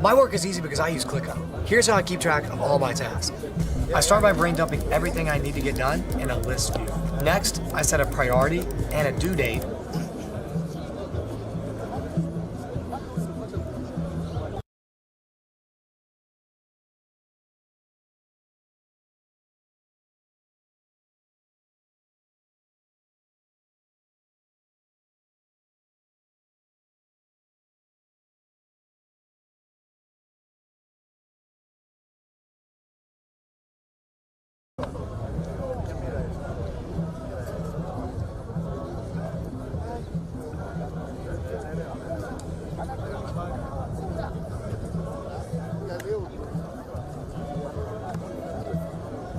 My work is easy because I use ClickUp. Here's how I keep track of all my tasks. I start by brain dumping everything I need to get done in a list view. Next, I set a priority and a due date.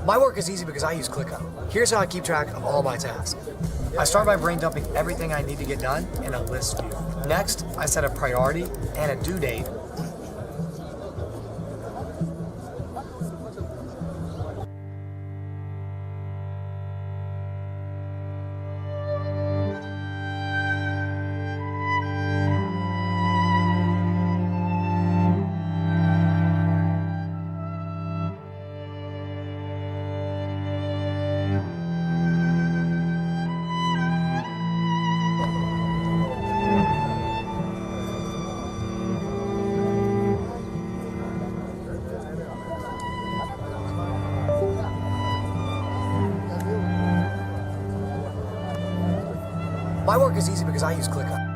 My work is easy because I use ClickUp. Here's how I keep track of all my tasks. I start by brain dumping everything I need to get done in a list view. Next, I set a priority and a due date. My work is easy because I use ClickUp.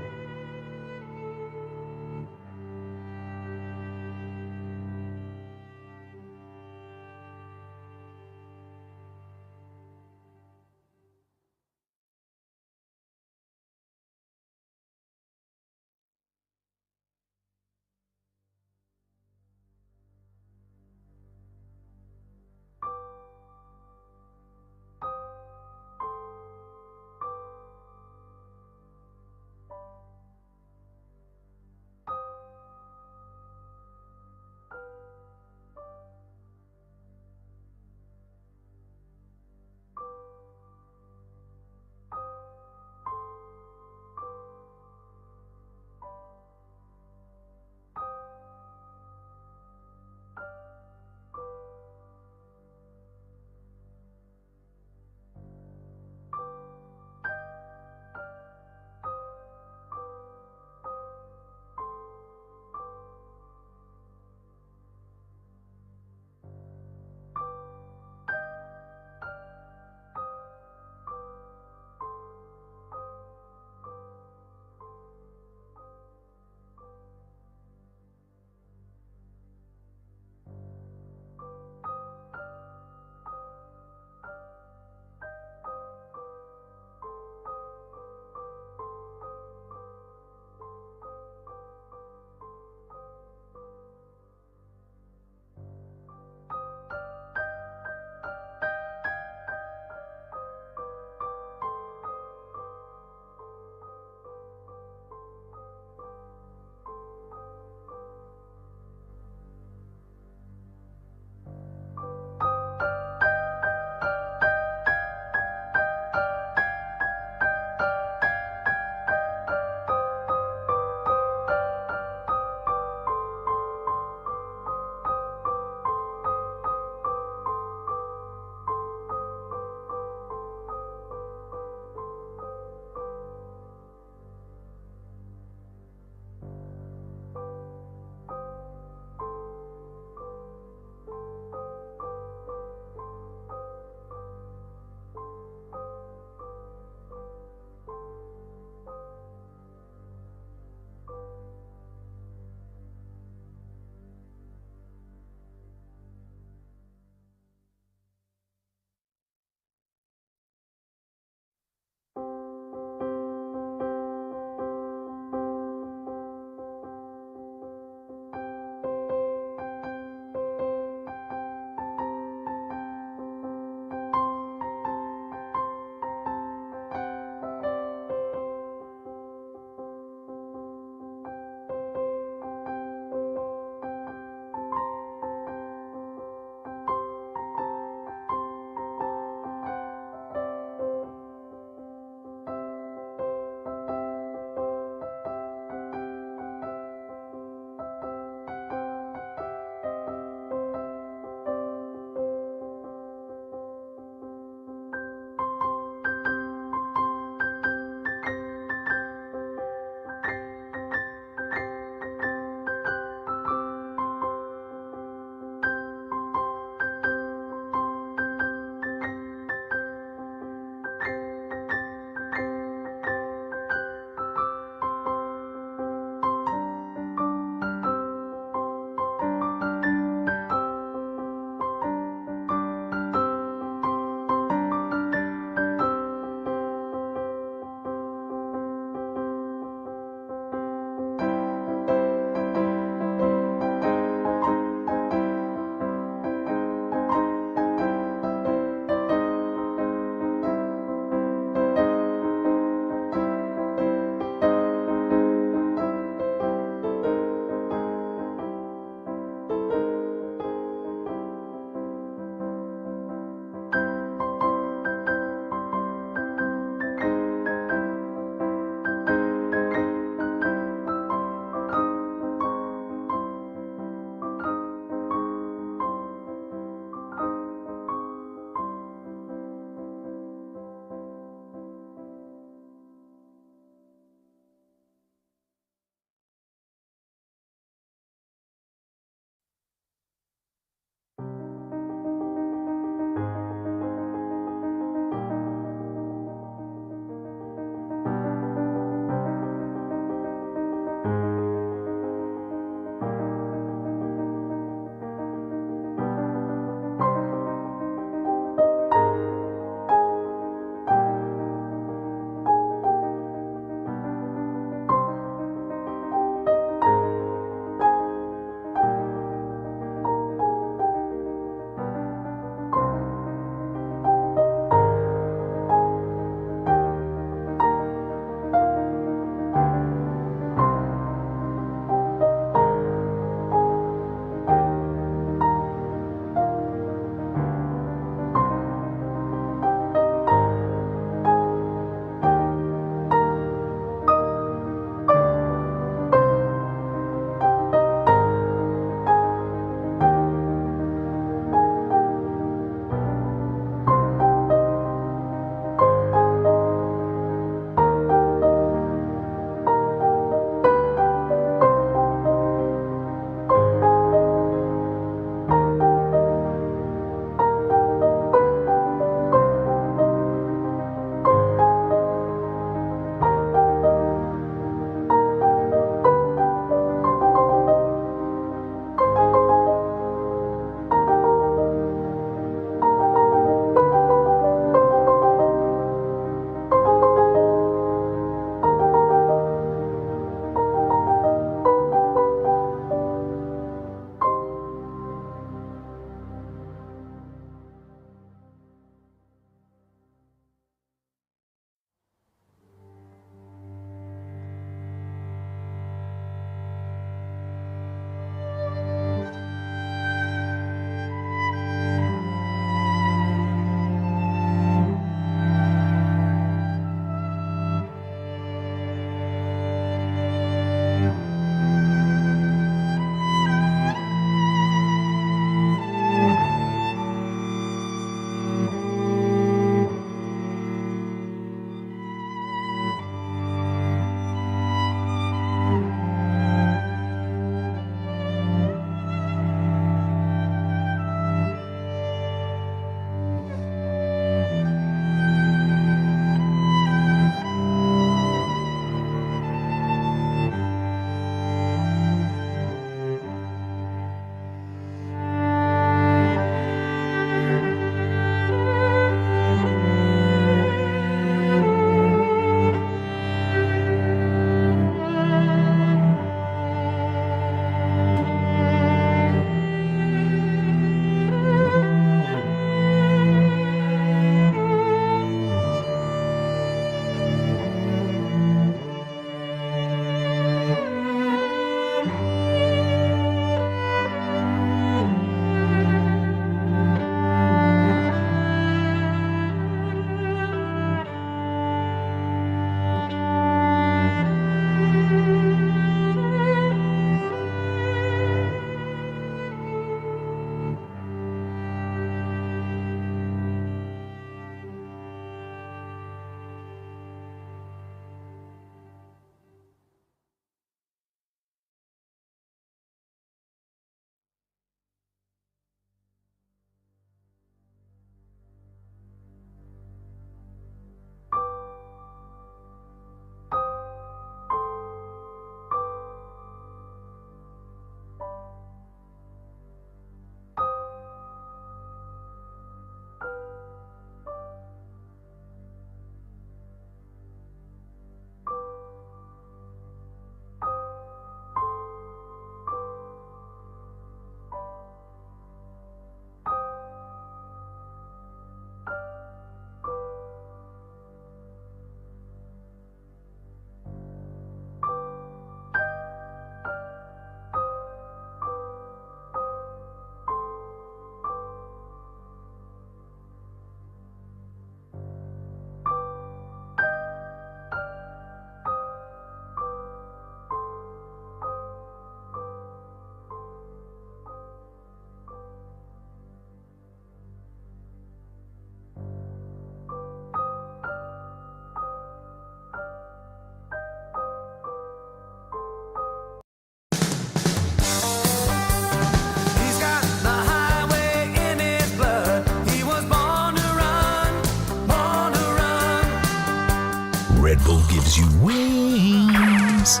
Red Bull gives you wings.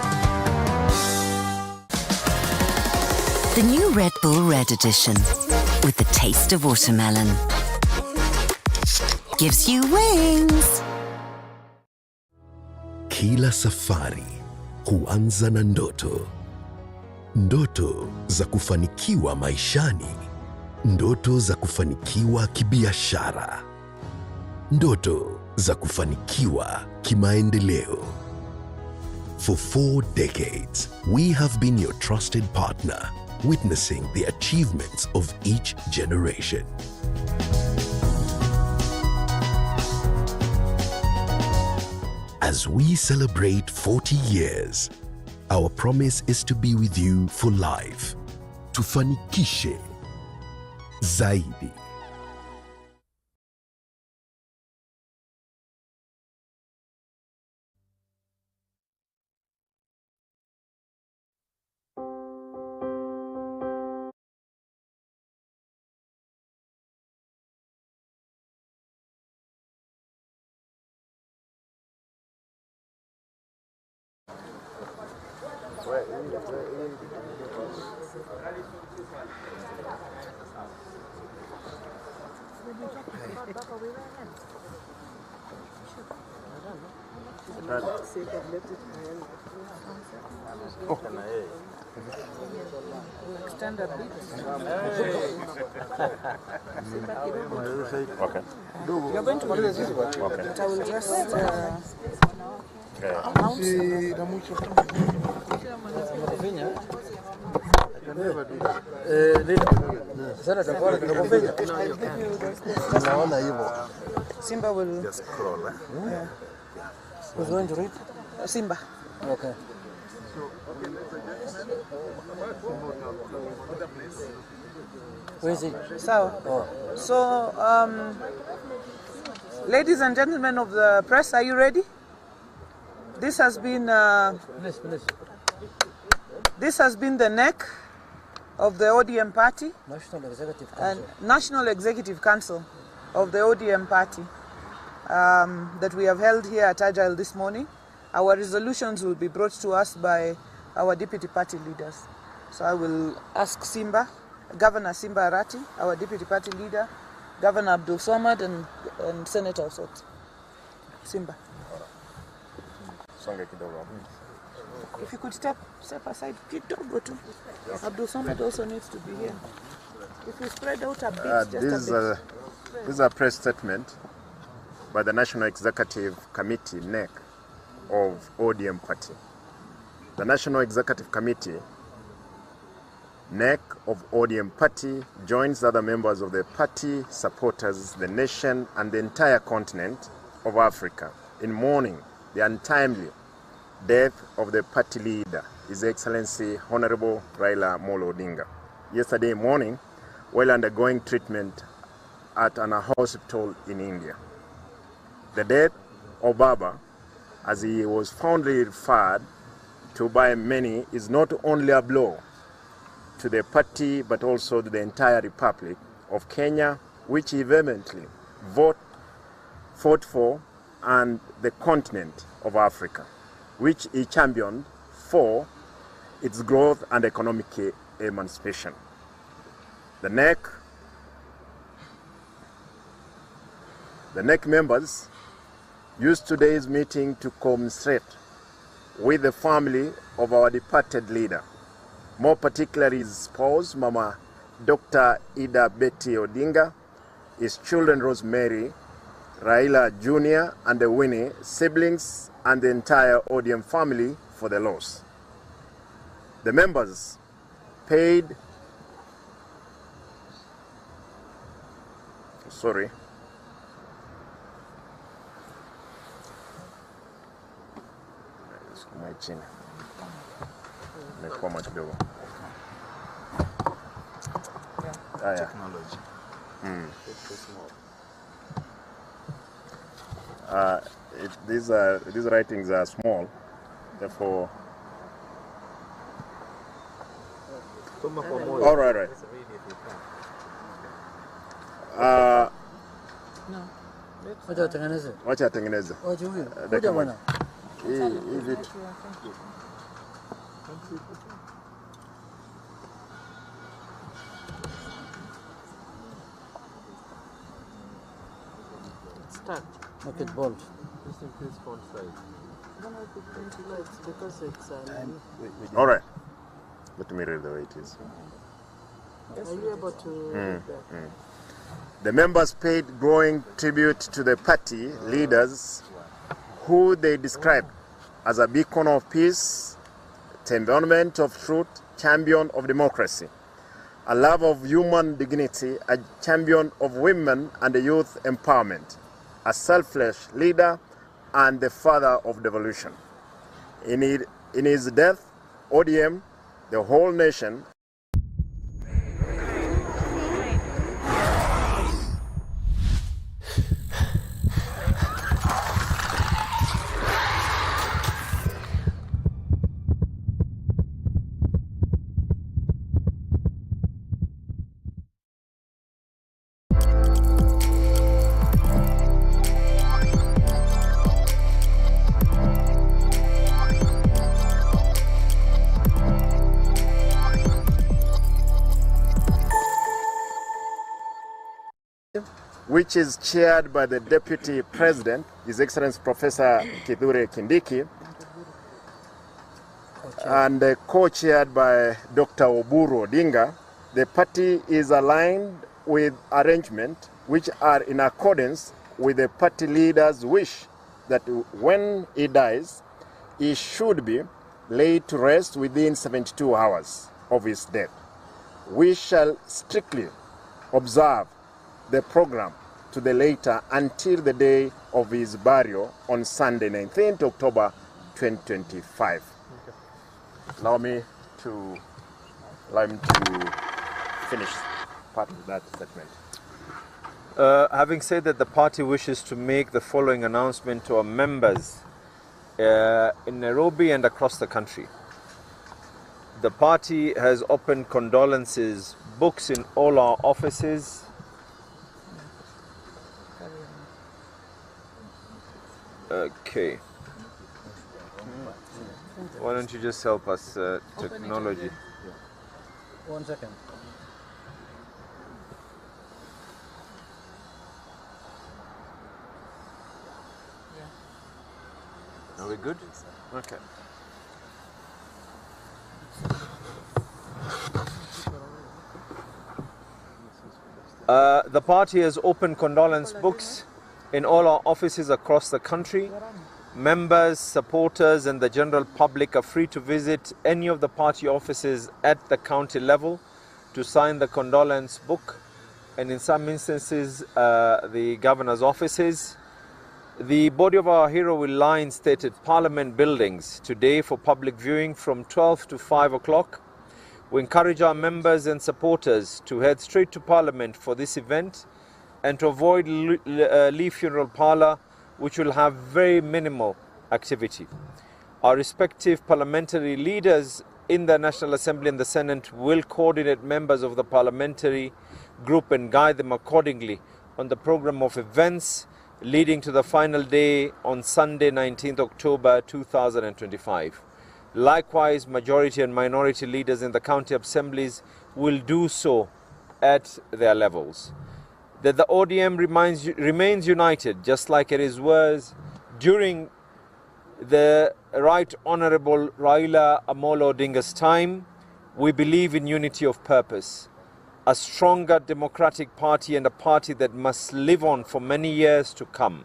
The new Red Bull Red Edition, with the taste of watermelon, gives you wings. Kila safari huanza na ndoto. Ndoto za kufanikiwa maishani, ndoto za kufanikiwa kibiashara, ndoto za kufanikiwa kimaendeleo. For 4 decades, we have been your trusted partner, witnessing the achievements of each generation. As we celebrate 40 years, our promise is to be with you for life. Tufanikishe zaidi. Stand a bit. Okay. You're going to do this one. Okay. But I will just announce. Simba will Just scroll. yeah. Who's going to read? Simba. Okay. Where is it? So, ladies and gentlemen of the press, are you ready? This has been Please. this has been the neck of the ODM party National Executive and Council. National Executive Council of the ODM party that we have held here at Agile this morning. Our resolutions will be brought to us by our deputy party leaders. So I will ask Governor Simba Arati, our deputy party leader, Governor Abdul Samad, and Senator Osot. Simba. If you could step aside, kidogo tu. Abdul Samad also needs to be here. If you spread out a bit, just a bit. This is a press statement by the National Executive Committee, NEC, of ODM Party. The National Executive Committee, NEC of ODM Party, joins other members of the party, supporters, the nation, and the entire continent of Africa in mourning the untimely death of the party leader, His Excellency Honorable Raila Odinga. Yesterday morning, while undergoing treatment at an hospital in India. The death of Baba, as he was fondly referred to by many, is not only a blow to the party but also to the entire Republic of Kenya, which he vehemently fought for, and the continent of Africa, which he championed for its growth and economic emancipation. The NEC members used today's meeting to commiserate with the family of our departed leader, more particularly his spouse, Mama Dr. Ida Betty Odinga, his children Rosemary, Raila Jr. and Winnie, siblings, and the entire ODM family for the loss. The members paid Technology. These writings are small, therefore. All right. No. Wacha watengeneze. Wacha atengeneze. Wacha huyo. Dakika Kuja moja. bwana. Hii vitu. Start. Make it bold. Just increase font size. No, it's because it's. All right. Let me read the way it is. Are you able to read that? The members paid glowing tribute to the party leaders who they described as a beacon of peace, embodiment of truth, champion of democracy, a love of human dignity, a champion of women and youth empowerment, a selfless leader, and the father of devolution. In his death, ODM, the whole nation, which is chaired by the Deputy President, His Excellency Professor Kithure Kindiki, and co-chaired by Dr. Oburu Odinga. The party is aligned with arrangements which are in accordance with the party leader's wish that when he dies, he should be laid to rest within 72 hours of his death. We shall strictly observe the program to the later until the day of his burial on Sunday, 19th October 2025. Okay. Allow him to finish part of that statement. Having said that, the party wishes to make the following announcement to our members in Nairobi and across the country. The party has opened condolences books in all our offices. Okay. Why don't you just help us, technology? 1 second. Are we good? Okay. The party has opened condolence books in all our offices across the country. Members, supporters and the general public are free to visit any of the party offices at the county level to sign the condolence book, and in some instances the governor's offices. The body of our hero will lie in stated Parliament buildings today for public viewing from 12 to 5 o'clock. We encourage our members and supporters to head straight to Parliament for this event and to avoid Lee Funeral Parlour, which will have very minimal activity. Our respective parliamentary leaders in the National Assembly and the Senate will coordinate members of the parliamentary group and guide them accordingly on the program of events leading to the final day on Sunday, 19th October 2025. Likewise, majority and minority leaders in the county assemblies will do so at their levels. That the ODM remains united, just like it was during the Right Honourable Raila Odinga's time. We believe in unity of purpose, a stronger democratic party and a party that must live on for many years to come.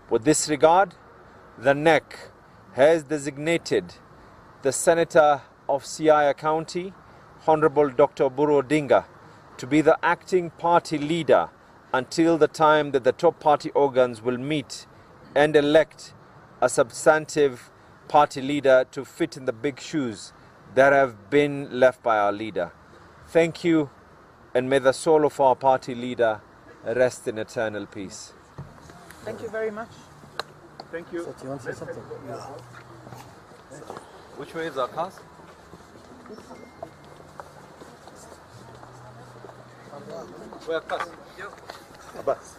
With this regard, the NEC has designated the Senator of Siaya County, Honourable Dr. Oburu Odinga, to be the acting party leader until the time that the top party organs will meet and elect a substantive party leader to fit in the big shoes that have been left by our leader. Thank you, and may the soul of our party leader rest in eternal peace. Thank you very much. Thank you. So, do you want to say something? Which way is our cars? Where cars? Abbas.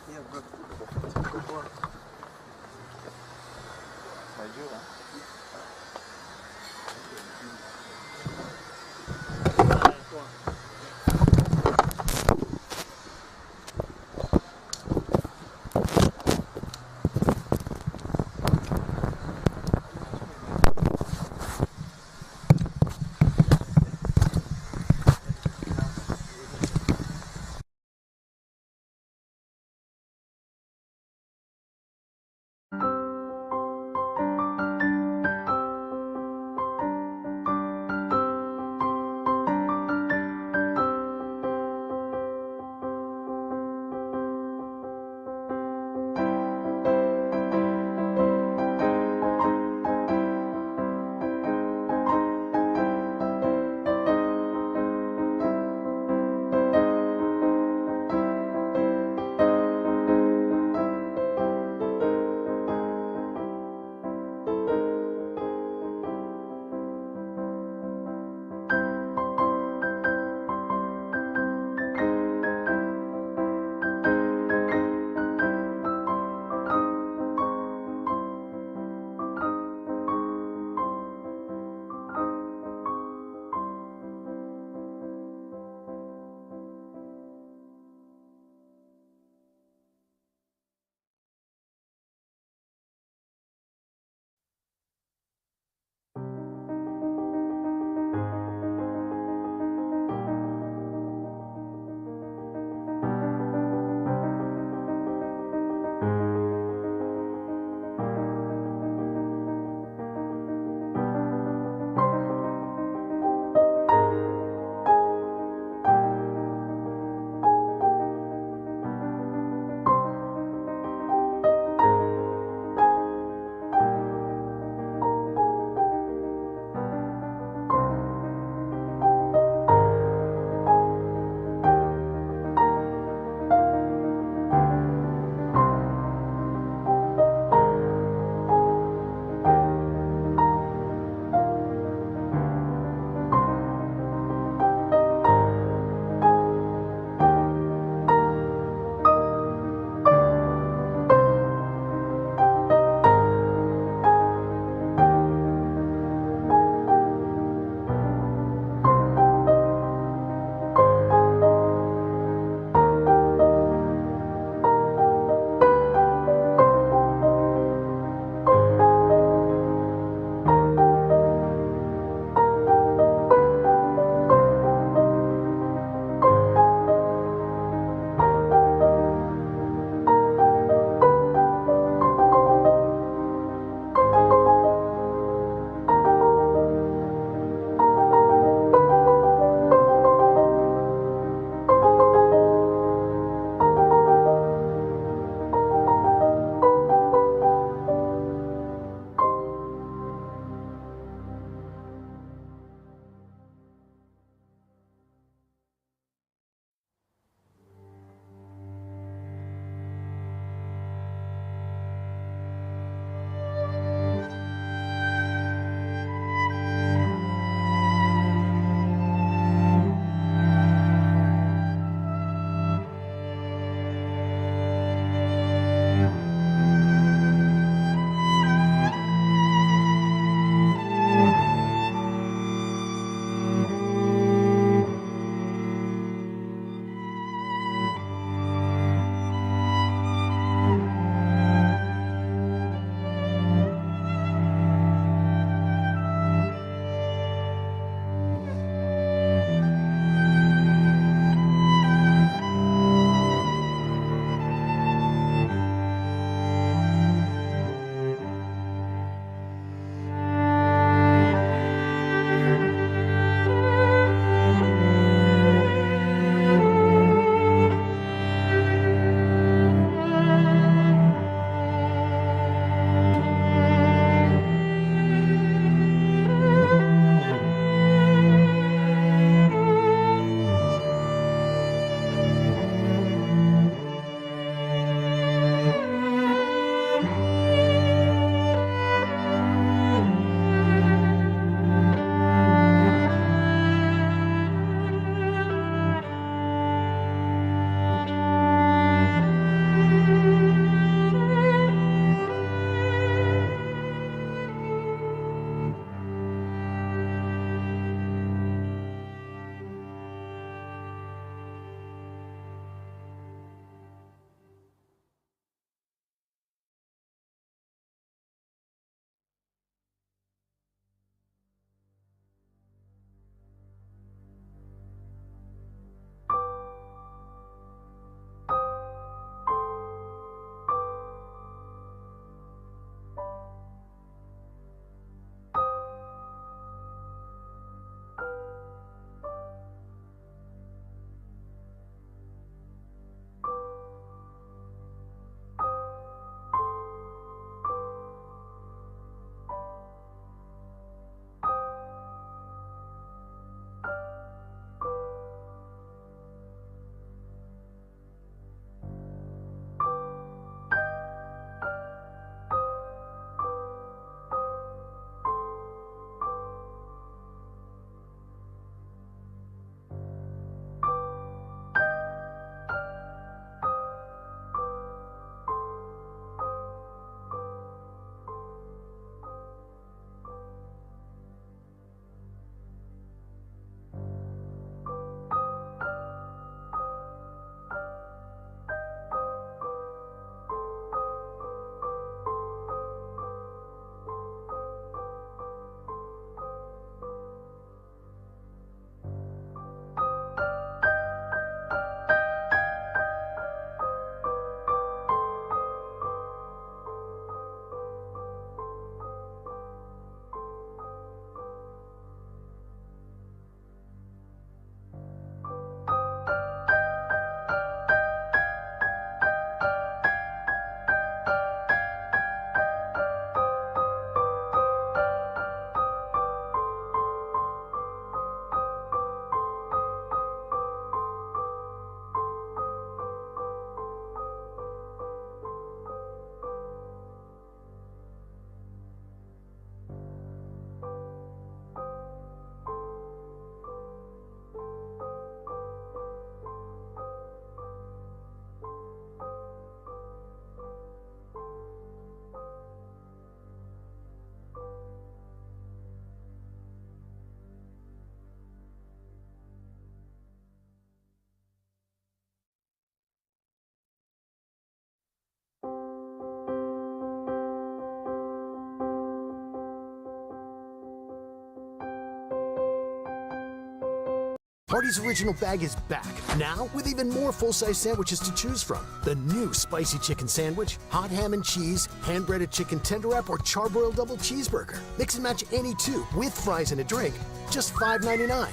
Hardee's Original Bag is back, now with even more full-size sandwiches to choose from. The new spicy chicken sandwich, hot ham and cheese, hand-breaded chicken tender wrap, or charbroiled double cheeseburger. Mix and match any two with fries and a drink, just $5.99.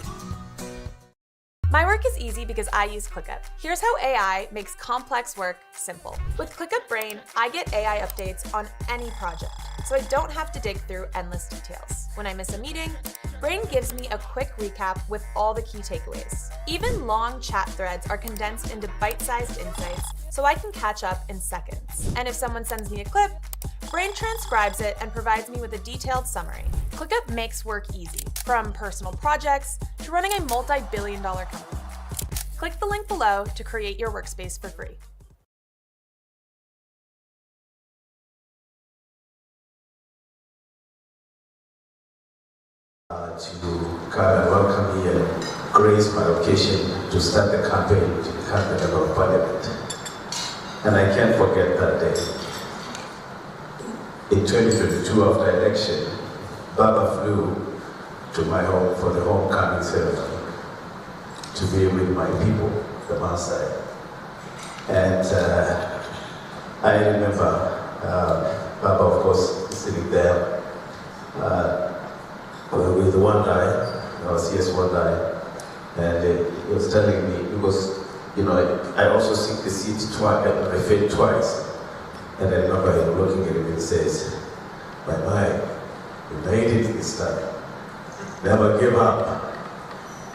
My work is easy because I use ClickUp. Here's how AI makes complex work simple. With ClickUp Brain, I get AI updates on any project, so I don't have to dig through endless details. When I miss a meeting, Brain gives me a quick recap with all the key takeaways. Even long chat threads are condensed into bite-sized insights, so I can catch up in seconds. And if someone sends me a clip, Brain transcribes it and provides me with a detailed summary. ClickUp makes work easy, from personal projects to running a multi-billion-dollar company. Click the link below to create your workspace for free. To come and welcome me and grace my occasion to start the campaign to become the Member of Parliament. And I can't forget that day. In 2022, after election, Baba flew to my home for the homecoming ceremony to be with my people, the Maasai. And I remember Baba, of course, sitting there with one guy, our CS one guy, and he was telling me, because, you know, I also seek the seat twice, I failed twice. And I remember him looking at me and says, "My, you made it this time. Never give up."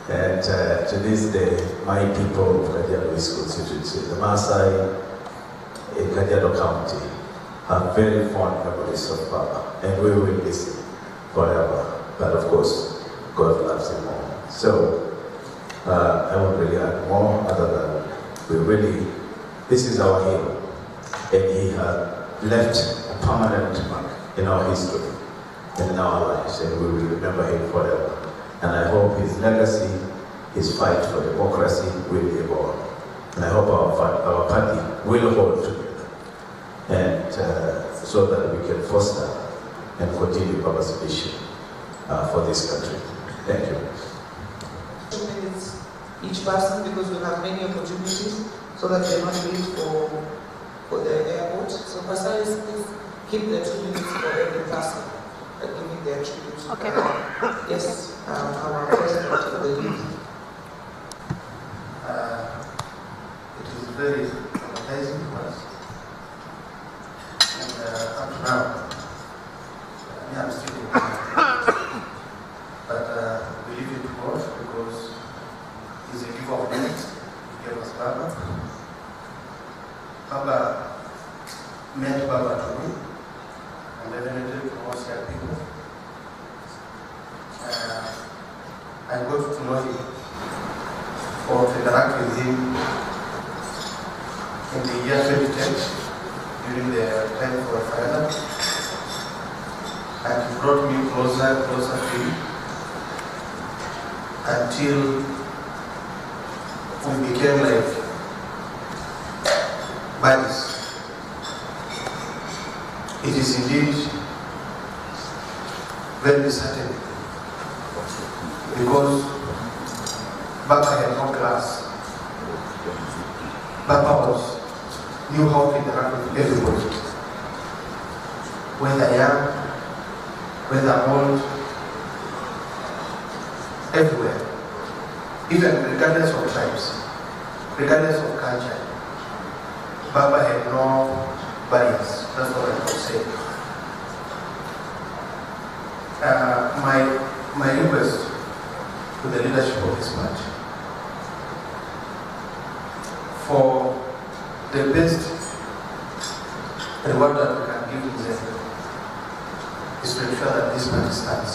And to this day, my people of Kajiado East constituency, the Maasai in Kajiado County, have very fond memories of Baba, and we will miss him forever. But of course, God loves him more. So I won't really add more other than this is our hero. And he has left a permanent mark in our history and in our lives, and we will remember him forever. And I hope his legacy, his fight for democracy will live on. And I hope our party will hold together, and so that we can foster and continue Baba's vision for this country. Thank you. 2 minutes each person, because we have many opportunities, so that they must wait for the airport. So Pastor, please keep the 2 minutes for every person giving their tribute. Okay. Yes, our president for the youth. It is very amazing to us. And up to now, I'm still in but we leave it to God, because He's a giver of life. He gave us Baba. Baba met Baba to me, and definitely to most young people. I got to know him, or to interact with him in the year 2010, during the time for Raila, and he brought me closer to him, until we became like buddies. It is indeed very disheartening, because Baba had no class. Baba knew how to interact with everybody, whether young, whether old, everywhere, even regardless of tribes, regardless of culture. Baba had no barriers. That's what I would say. My request to the leadership of this party, for the best reward that we can give to them, is to ensure that this party stands.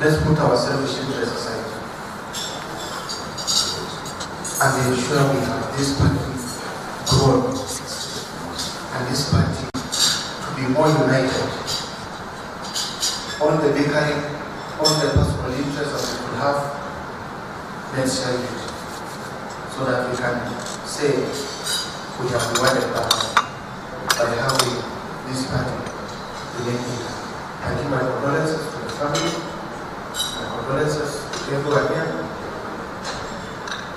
Let's put our selfish interests aside and ensure we have this party grown, and this party to be more united. All the bickering, all the personal interests that we could have, let's share it, so that we can say we have rewarded Baba by having this party remain intact. I give my condolences to the family, my condolences to table again.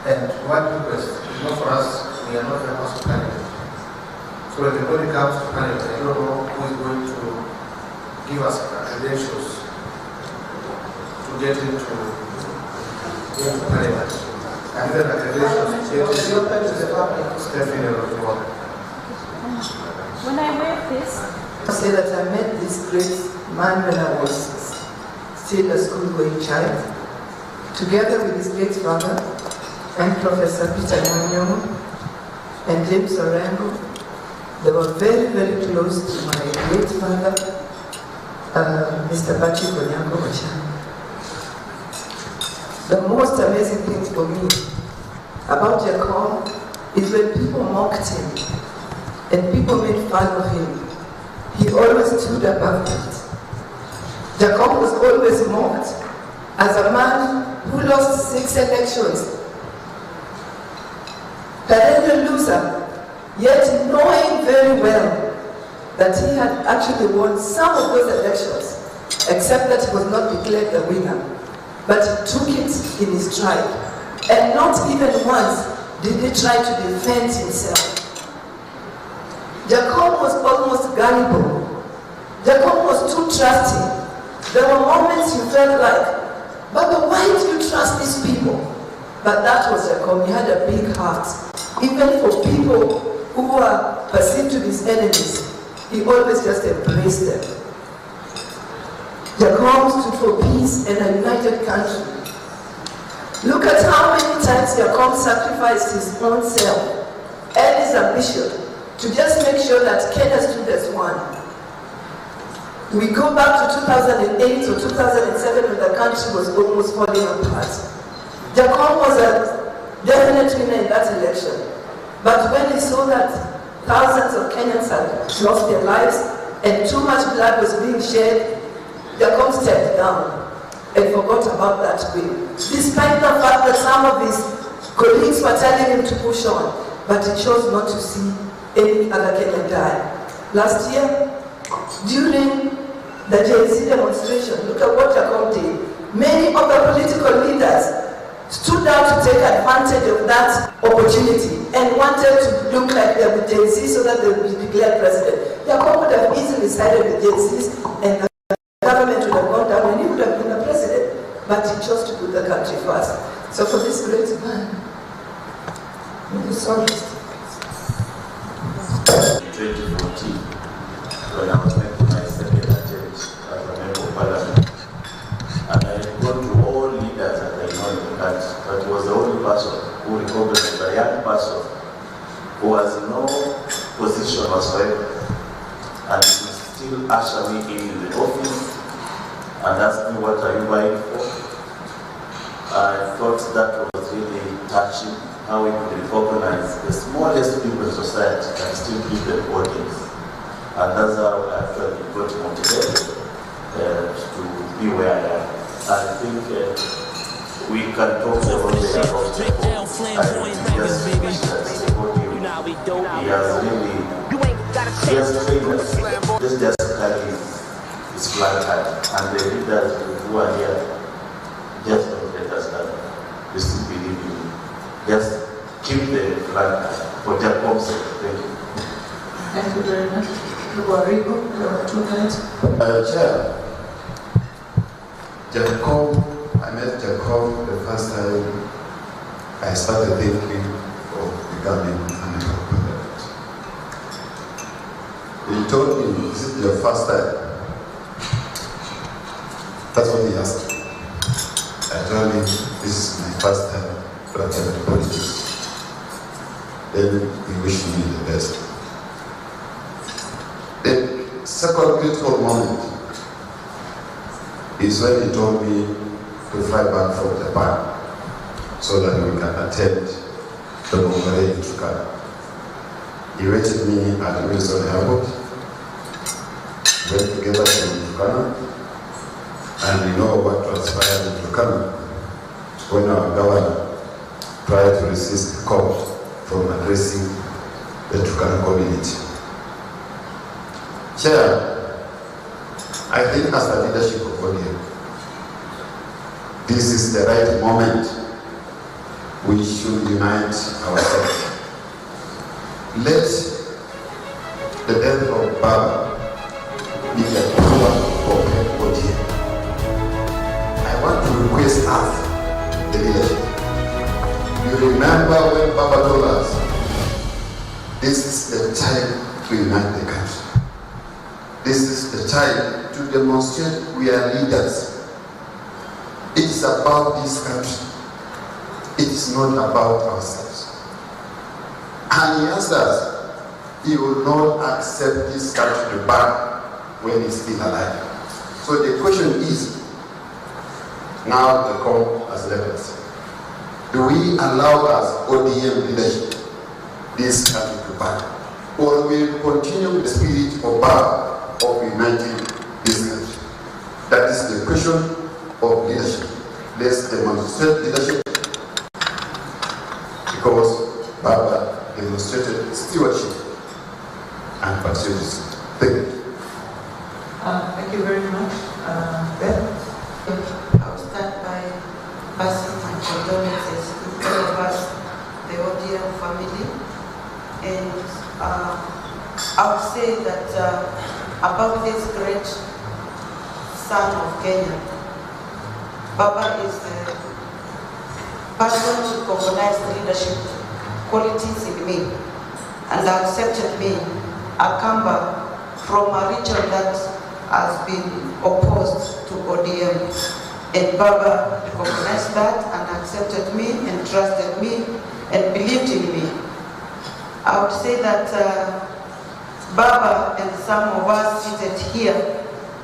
And one request, not for us, we are not members of Parliament. So when everybody comes to Parliament, I don't know who is going to give us credentials to get into Parliament. And then the credentials to get into the public, definitely not water. When I wear this, I say that I met this great man when I was still a school-going child, together with his late father and Professor Peter Nyonyomo and James Orengo. They were very, very close to my late father, Mr. Bati Konyango Wachana. The most amazing thing for me about Jacob is when people mocked him and people made fun of him, he always stood above that. Jacob was always mocked as a man who lost 6 elections, perennial loser, yet knowing very well that he had actually won some of those elections, except that he was not declared the winner. But he took it in his stride. And not even once did he try to defend himself. Jacob was almost gullible. Jacob was too trusting. There were moments you felt like, but why do you trust these people? But that was Jacob. He had a big heart. Even for people who were perceived to be his enemies, he always just embraced them. Jacob stood for peace and a united country. Look at how many times Jacob sacrificed his own self and his ambition to just make sure that Kenya stood as one. We go back to 2008 or 2007 when the country was almost falling apart. Jacob was a definite winner in that election. But when he saw that thousands of Kenyans had lost their lives and too much blood was being shed, Jacob stepped down and forgot about that win. Despite the fact that some of his colleagues were telling him to push on, but he chose not to see any other Kenyan die. Last year, during the JNC demonstration, look at what Jacob did. Many of the political leaders stood out to take advantage of that opportunity and wanted to look like they were JNC so that they would be declared president. Jacob would have easily sided with JNCs and the government would have gone down and he would have been the president. But he chose to put the country first. So for this great man, may the soul rest. 2014, when I was making my second attempt as a member of parliament, and I had gone to all leaders that I know in the country, but he was the only person who recognized a young person who has no position whatsoever, and he still usher me into the office and asked me, what are you vying for? I thought that was really touching, how we could recognize the smallest people in society and still give them audience. And that's how I actually got motivated to be where I am. I think we can talk about the he has really just trained us. Just carry his flag high. And the leaders who are here, just don't let us down. We still believe in you. Just keep the flag for Jacob's sake. Thank you. Thank you very much. Chair, Jacob, I met Jacob the first time I started thinking of becoming a member of parliament. He told me, is it your first time? That's what he asked me. I told him, this is my first time talking about politics. Then he wished me the best. The second critical moment is when he told me to fly back from Japan so that we can attend the Bombay in Turkana. He waited me at Wilson Airport, went together to Turkana, and we know what transpired in Turkana when our governor tried to resist the call from addressing the Turkana community. Chair, I think as the leadership of ODM, this is the right moment. We should unite ourselves. Let the death of Baba be a power for ODM. I want to request us, the leadership. You remember when Baba told us, this is the time to unite the country. This is the time to demonstrate we are leaders. It is about this country. It is not about ourselves. And he asked us, he will not accept this country to burn when he's still alive. So the question is, now the call has left us. Do we allow as ODM leadership this country to burn? Or will we continue with the spirit of Baba of uniting this country? That is the question of leadership. Let's demonstrate leadership, because Baba demonstrated stewardship and patriotism. Thank you. Thank you very much, Beth. I'll start by passing my condolences to all of us, the ODM family, and I would say that about this great son of Kenya, Baba is the person to recognize leadership qualities in me and accepted me, a Kamba, from a region that has been opposed to ODM. And Baba recognized that and accepted me and trusted me and believed in me. I would say that Baba and some of us seated here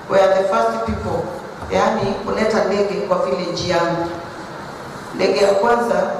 were the first people, yani kuleta ndege kwa village yangu. Ndege ya kwanza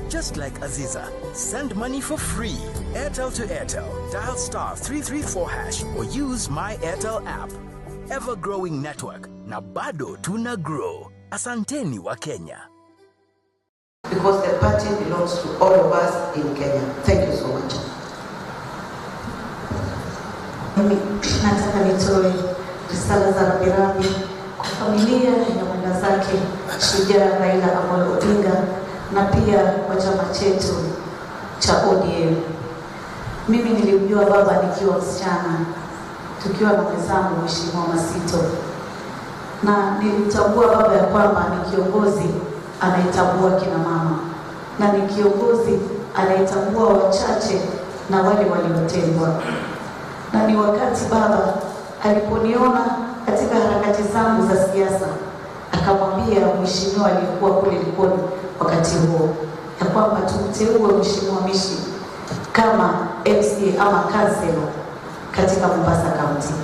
Just like Aziza, send money for free. Airtel to Airtel. Dial *334# or use My Airtel app. Ever-growing network. Na bado tuna grow. Asanteni wa Kenya. Because the party belongs to all of us in Kenya. Thank you so much. Nataka nitoe risala za rambirambi kwa familia na mwenda zake shujaa Raila Odinga na pia kwa chama chetu cha ODM. Mimi nilimjua baba nikiwa msichana, tukiwa na mwenzangu Mheshimiwa Masito, na nilimtambua baba ya kwamba ni kiongozi anayetambua kina mama, na ni kiongozi anayetambua wachache na wale waliotengwa. Na ni wakati baba aliponiona katika harakati zangu za siasa, akamwambia mheshimiwa aliyekuwa kule Likoni wakati huo ya kwamba tumteue Mheshimiwa Mishi kama MC ama kansela katika Mombasa County.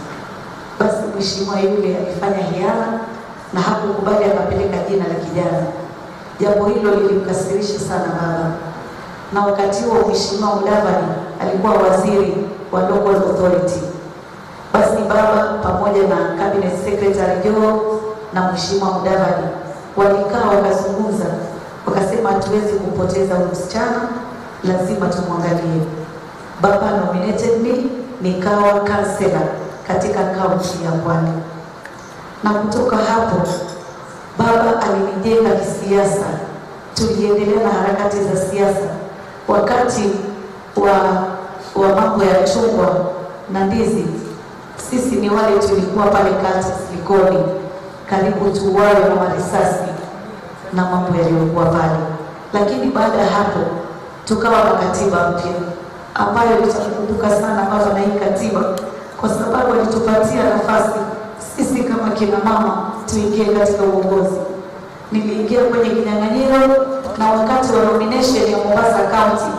Basi mheshimiwa yule alifanya hiana na hakukubali, akapeleka jina la kijana. Jambo hilo lilimkasirisha sana baba. Na wakati huo Mheshimiwa Mudavadi alikuwa waziri wa local authority. Basi baba pamoja na cabinet secretary Joe na Mheshimiwa Mudavadi walikaa wakazungumza, wakasema hatuwezi kupoteza huyu msichana, lazima tumwangalie. Baba nominated me, nikawa kansela katika kaunti ya Pwani. Na kutoka hapo baba alinijenga kisiasa. Tuliendelea na harakati za siasa. Wakati wa mambo ya chungwa na ndizi, sisi ni wale tulikuwa pale kati Likoni, karibu tuwawe na marisasi na mambo yaliyokuwa pale. Lakini baada ya hapo tukawa na katiba mpya ambayo nitakumbuka sana baba na hii katiba, kwa sababu alitupatia nafasi sisi kama kina mama tuingie katika uongozi. Niliingia kwenye kinyang'anyiro na wakati wa nomination ya Mombasa County,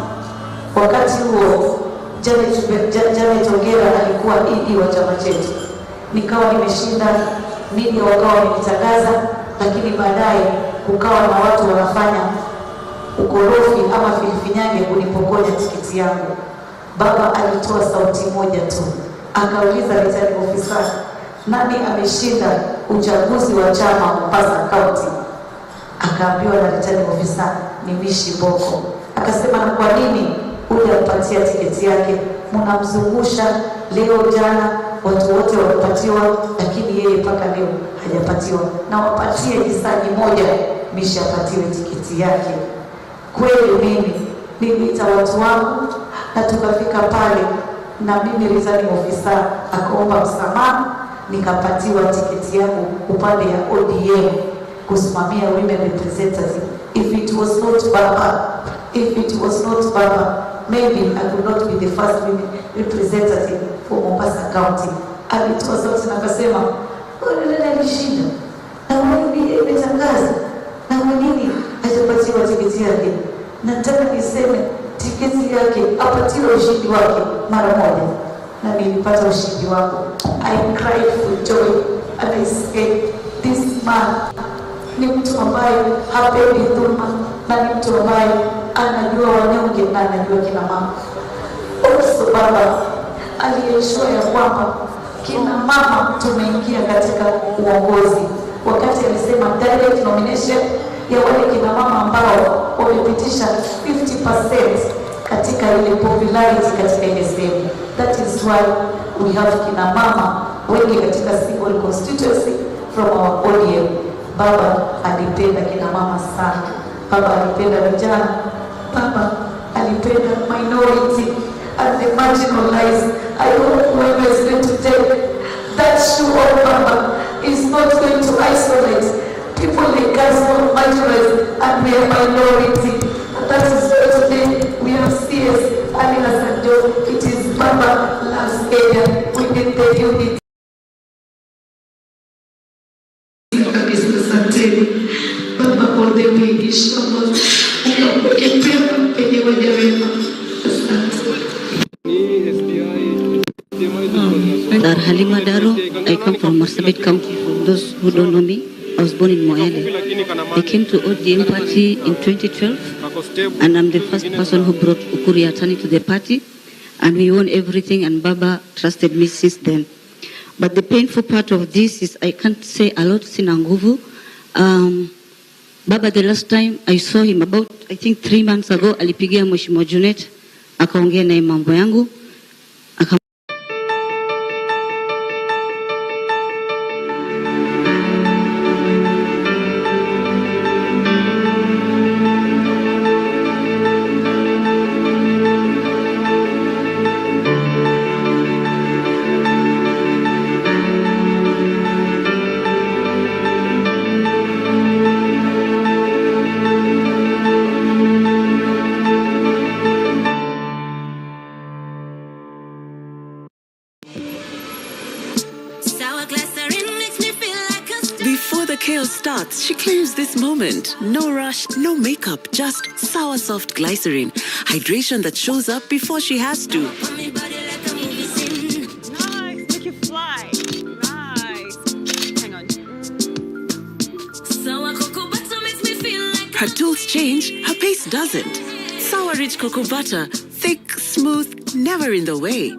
wakati huo Janet Ongera alikuwa ED wa chama chetu. Nikawa nimeshinda, media wakawa wamenitangaza, lakini baadaye kukawa na watu wanafanya ukorofi ama filifinyange kunipokonya tiketi yangu. Baba alitoa sauti moja tu, akauliza returning officer, nani ameshinda uchaguzi wa chama Mombasa County? Akaambiwa na returning officer ni Mishi Boko. Akasema, na kwa nini hujampatia tiketi yake? Mnamzungusha leo jana watu wote wamepatiwa, lakini yeye mpaka leo hajapatiwa. Na wapatie jisani moja Mishi apatiwe tiketi yake. Kweli mimi niliita watu wangu na tukafika pale, na mimi returning officer akaomba msamaha, nikapatiwa tiketi yangu upande ya ODM kusimamia women representative. If it was not Baba, maybe I could not be the first women representative for Mombasa County. Alitoa sauti na akasema, dada alishinda, na wewe umetangaza, na nini hajapatiwa tiketi yake? Nataka niseme tiketi yake apatiwe ushindi wake mara moja. Na nilipata ushindi wangu. I cried for joy and I said, this man ni mtu ambaye hapendi dhulma, na ni mtu ambaye anajua wanyonge na anajua kina mama. Also Baba aliensure ya kwamba kina mama tumeingia katika uongozi. Wakati alisema direct nomination ya wale kina mama ambao wamepitisha 50% katika ile popularity katika ile sehemu. That is why we have kina mama wengi katika single constituency from our ODM. Baba alipenda kina mama sana. Baba alipenda vijana. Baba alipenda minority and the marginalized. I hope whoever is going to take that shoe off Baba is not going to isolate people like us who are marginalized and we are minority. And that is why today we have CS Alina Sanjo. It is Baba loves Kenya. We need the unity. Baba all the way, inshallah. Ukapoke pema penye waja wema. Dar Halima Daro, I come from Marsabit County. For those who don't know me, I was born in Moyale. I came to ODM party in 2012, and I'm the first person who brought Ukuri Atani to the party, and we won everything, and Baba trusted me since then. But the painful part of this is I can't say a lot, sina nguvu. Baba, the last time I saw him about, I think 3 months ago, alipigia Mheshimiwa Junet, akaongea na mambo yangu. Before the chaos starts, she claims this moment. No rush, no makeup, just sour soft glycerin. Hydration that shows up before she has to. Nice, make you fly. Nice. Hang on. Her tools change, her pace doesn't. Sour rich cocoa butter, thick, smooth, never in the way.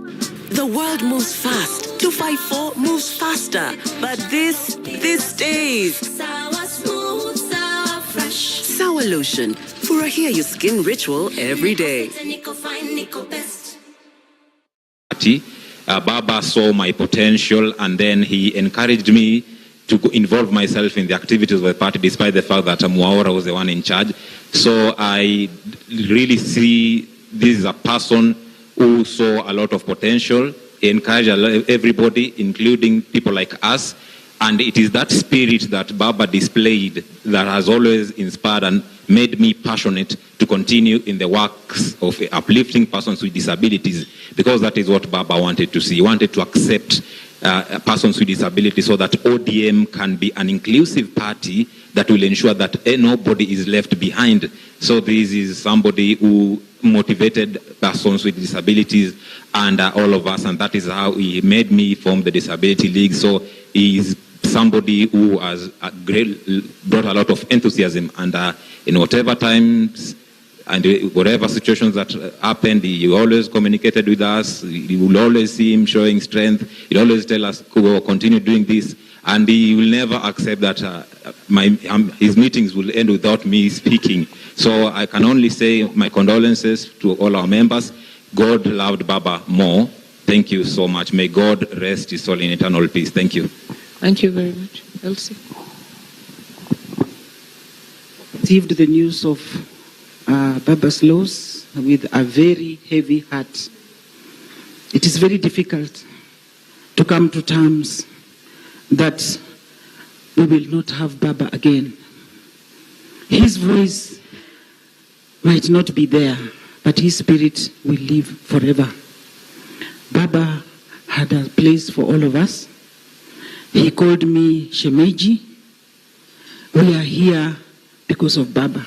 The world moves fast. 254 moves faster. But this stays. Sour smooth, sour fresh. Sour lotion. Furahia your skin ritual every day. Baba saw my potential, and then he encouraged me to involve myself in the activities of the party, despite the fact that Muaura was the one in charge. So I really see this is a person who saw a lot of potential, encouraged everybody, including people like us. And it is that spirit that Baba displayed that has always inspired and made me passionate to continue in the works of uplifting persons with disabilities, because that is what Baba wanted to see. He wanted to accept persons with disabilities so that ODM can be an inclusive party that will ensure that nobody is left behind. So this is somebody who motivated persons with disabilities and all of us, and that is how he made me form the Disability League. So he is somebody who has brought a lot of enthusiasm, and in whatever times and whatever situations that happened, he always communicated with us. You will always see him showing strength. He'll always tell us, continue doing this. And he will never accept that his meetings will end without me speaking. So I can only say my condolences to all our members. God loved Baba more. Thank you so much. May God rest his soul in eternal peace. Thank you. Thank you very much. Elsie. Received the news of Baba's loss with a very heavy heart. It is very difficult to come to terms that we will not have Baba again. His voice might not be there, but his spirit will live forever. Baba had a place for all of us. He called me Shemeji. We are here because of Baba.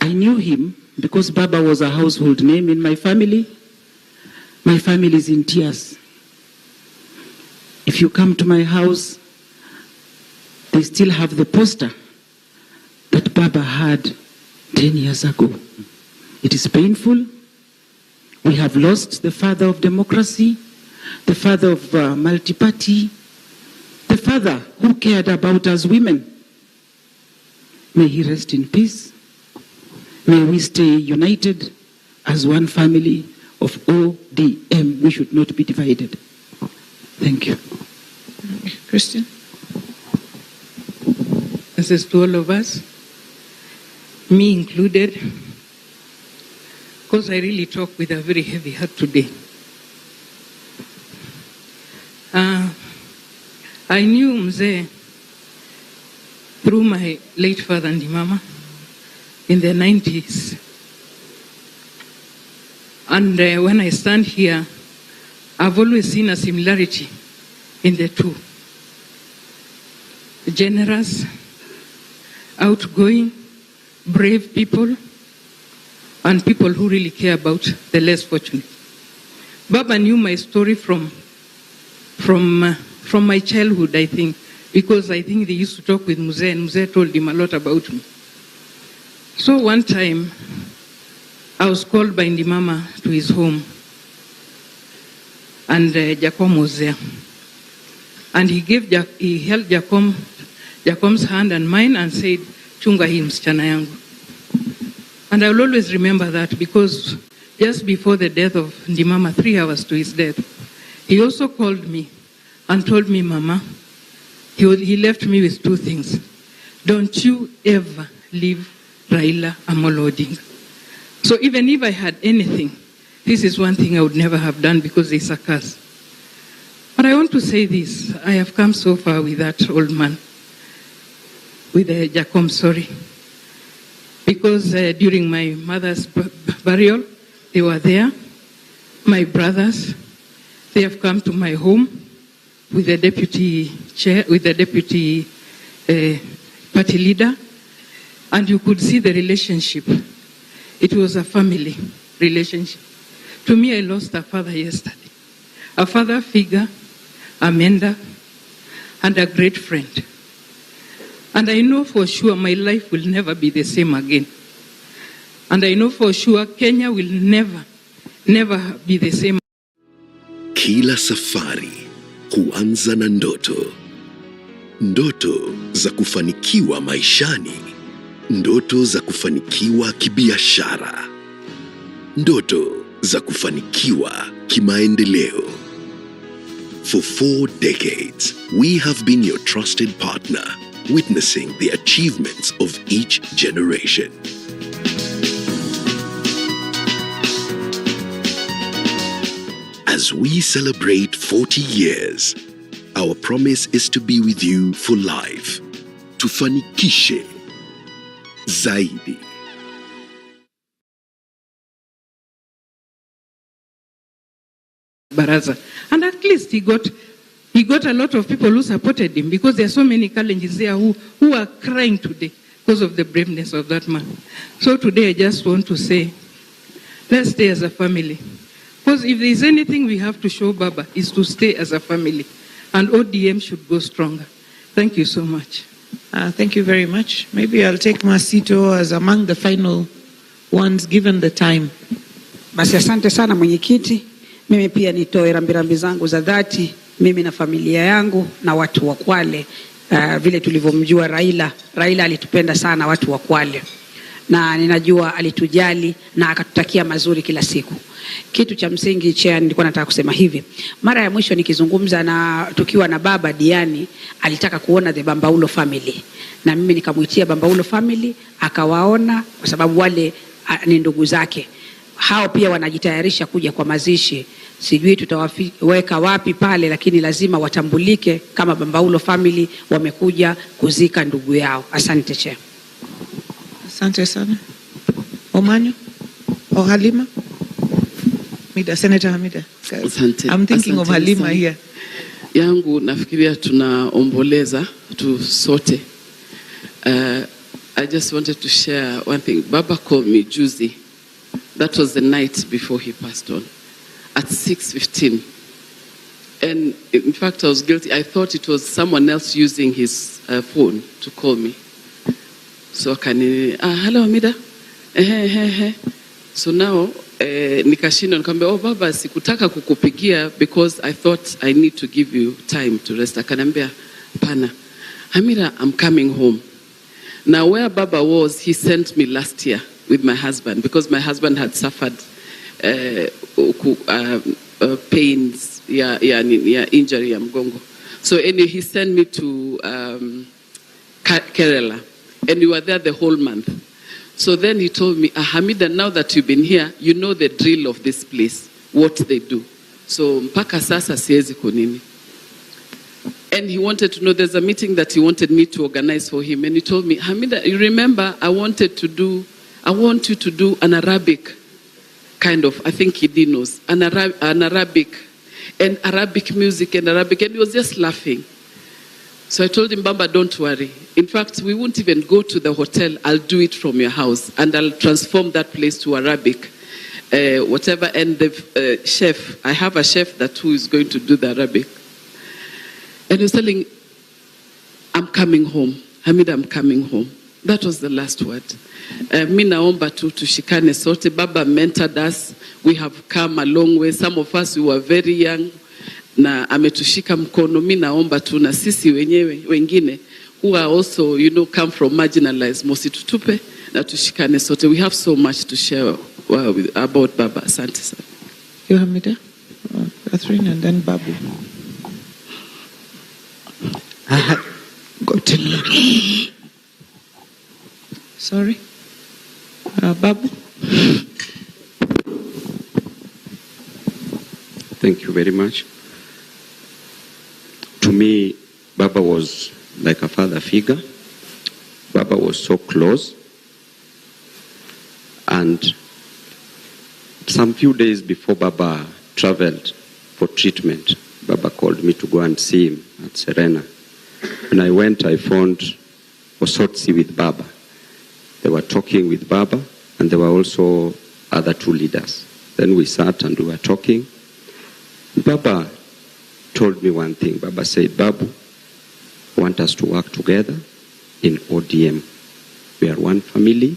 I knew him because Baba was a household name in my family. My family is in tears. If you come to my house, they still have the poster that Baba had 10 years ago. It is painful. We have lost the father of democracy, the father of multi-party, the father who cared about us women. May he rest in peace. May we stay united as one family of ODM. We should not be divided. Thank you. Christian. This is to all of us, me included, because I really talk with a very heavy heart today. I knew Mzee through my late father and mama in the 90s. And when I stand here, I've always seen a similarity in the two. Generous, outgoing, brave people, and people who really care about the less fortunate. Baba knew my story from my childhood, I think, because I think they used to talk with Mzee, and Mzee told him a lot about me. So one time, I was called by Ndimama to his home, and Jacom was there. And he held Jacom's hand and mine and said, "Chunga hii msichana yangu." And I will always remember that, because just before the death of Ndimama, 3 hours to his death, he also called me and told me, "Mama," he left me with 2 things. "Don't you ever leave Raila Amolo Odinga." So even if I had anything, this is one thing I would never have done, because it's a curse. But I want to say this. I have come so far with that old man, with Jacom, sorry. Because during my mother's burial, they were there. My brothers, they have come to my home with the deputy chair, with the deputy party leader. And you could see the relationship. It was a family relationship. To me, I lost a father yesterday. A father figure, a mentor, and a great friend. And I know for sure my life will never be the same again. And I know for sure Kenya will never be the same. Kila safari huanza na ndoto. Ndoto za kufanikiwa maishani. Ndoto za kufanikiwa kibiashara. Ndoto za kufanikiwa kimaendeleo. For 4 decades, we have been your trusted partner, witnessing the achievements of each generation. As we celebrate 40 years, our promise is to be with you for life. Tufanikishe zaidi. Baraza. And at least he got He got a lot of people who supported him because there are so many Kalenjins there who are crying today because of the braveness of that man. So today I just want to say, let's stay as a family. Because if there is anything we have to show Baba is to stay as a family. And ODM should go stronger. Thank you so much. Thank you very much. Maybe I'll take Masito as among the final ones given the time. Basi asante sana mwenyekiti. Mimi pia nitoe rambirambi zangu za dhati. Mimi na familia yangu na watu wa Kwale. Vile tulivyomjua Raila. Raila alitupenda sana watu wa Kwale. Na ninajua alitujali na akatutakia mazuri kila siku. Kitu cha msingi chair nilikuwa nataka kusema hivi. Mara ya mwisho nikizungumza na tukiwa na baba Diani, alitaka kuona the Bambaulo family. Na mimi nikamuitia Bambaulo family, akawaona kwa sababu wale ni ndugu zake. Hao pia wanajitayarisha kuja kwa mazishi. Sijui tutaweka wapi pale, lakini lazima watambulike kama Bambaulo family wamekuja kuzika ndugu yao. Asante chair. Asante sana. Omanyo? O Halima? Senator Hamida. Asante. I'm thinking of Halima here. Yangu nafikiria tunaomboleza tu sote. I just wanted to share one thing. Baba called me juzi. That was the night before he passed on. At 6:15. And in fact, I was guilty. I thought it was someone else using his phone to call me. So hello Hamida. So now nikashinda nikamwambia, oh baba, sikutaka kukupigia because I thought I need to give you time to rest. Akaniambia, pana Hamida, I'm coming home. Now where Baba was, he sent me last year with my husband because my husband had suffered pains, injury ya mgongo. So anyway, he sent me to Kerala, and we were there the whole month. So then he told me, Hamida, now that you've been here, you know the drill of this place, what they do. So mpaka sasa siwezi kunini. And he wanted to know, there's a meeting that he wanted me to organize for him. And he told me, Hamida, you remember I want you to do an Arabic kind of, I think he knows, an Arabic, and Arabic music and Arabic. And he was just laughing. So I told him, Baba, don't worry. In fact, we won't even go to the hotel. I'll do it from your house. And I'll transform that place to Arabic, whatever. And the chef, I have a chef who is going to do the Arabic. And he was telling, I'm coming home. Hamida, I'm coming home. That was the last word. Mi naomba tu tushikane sote. Baba mentored us. We have come a long way. Some of us, we were very young. Na ametushika mkono. Mi naomba tu na sisi wengine who are also, come from marginalized, mositutupe na tushikane sote. We have so much to share about Baba. Asante sana. You Hamida, Catherine, and then Babu. Got it. Sorry, Babu. Thank you very much. To me, Baba was like a father figure. Baba was so close. And some few days before Baba traveled for treatment, Baba called me to go and see him at Serena. When I went, I found Osotsi with Baba. They were talking with Baba, and there were also other two leaders. Then we sat and we were talking. Baba told me one thing. Baba said, Babu, I want us to work together in ODM. We are one family.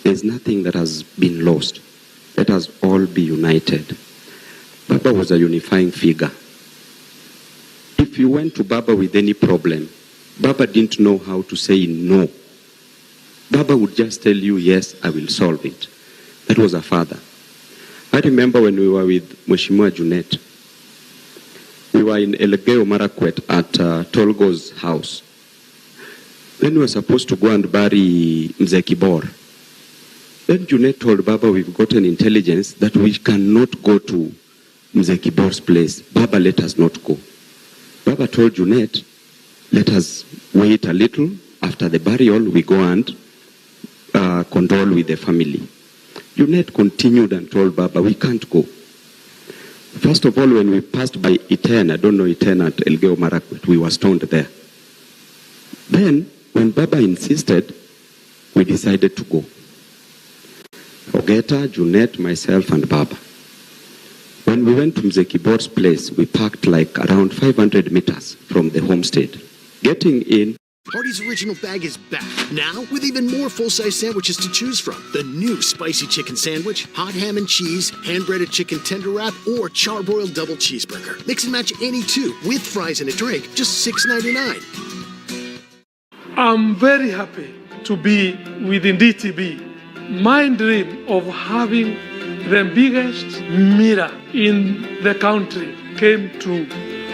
There's nothing that has been lost. Let us all be united. Baba was a unifying figure. If you went to Baba with any problem, Baba didn't know how to say no. Baba would just tell you, yes, I will solve it. That was a father. I remember when we were with Mheshimiwa Junet. We were in Elgeyo Marakwet at Tolgo's house. Then we were supposed to go and bury Mzee Kibor. Then Junet told Baba, we've gotten intelligence that we cannot go to Mzee Kibor's place. Baba, let us not go. Baba told Junet, let us wait a little. After the burial, we go and condole with the family. Junet continued and told Baba, we can't go. First of all, when we passed by Iten, I don't know Iten at Elgeyo Marakwet, we were stoned there. Then, when Baba insisted, we decided to go. Ogeta, Junet, myself, and Baba. When we went to Mzee Kibor's place, we parked like around 500 meters from the homestead. Getting in, Hardee's Original Bag is back, now with even more full-size sandwiches to choose from. The new spicy chicken sandwich, hot ham and cheese, hand-breaded chicken tender wrap, or charbroiled double cheeseburger. Mix and match any two, with fries and a drink, just $6.99. I'm very happy to be within DTB. My dream of having the biggest mirror in the country came true.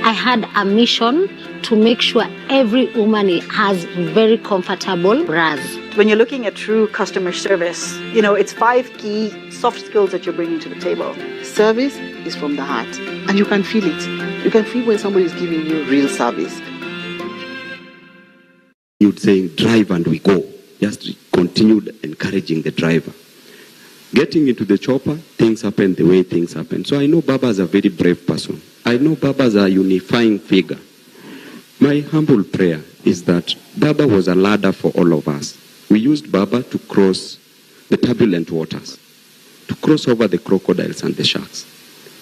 I had a mission to make sure every woman has very comfortable bras. When you're looking at true customer service, it's 5 key soft skills that you're bringing to the table. Service is from the heart, and you can feel it. You can feel when somebody is giving you real service. you'd say, drive and we go. Just continued encouraging the driver. Getting into the chopper, things happen the way things happen. So I know Baba is a very brave person. I know Baba is a unifying figure. My humble prayer is that Baba was a ladder for all of us. We used Baba to cross the turbulent waters, to cross over the crocodiles and the sharks.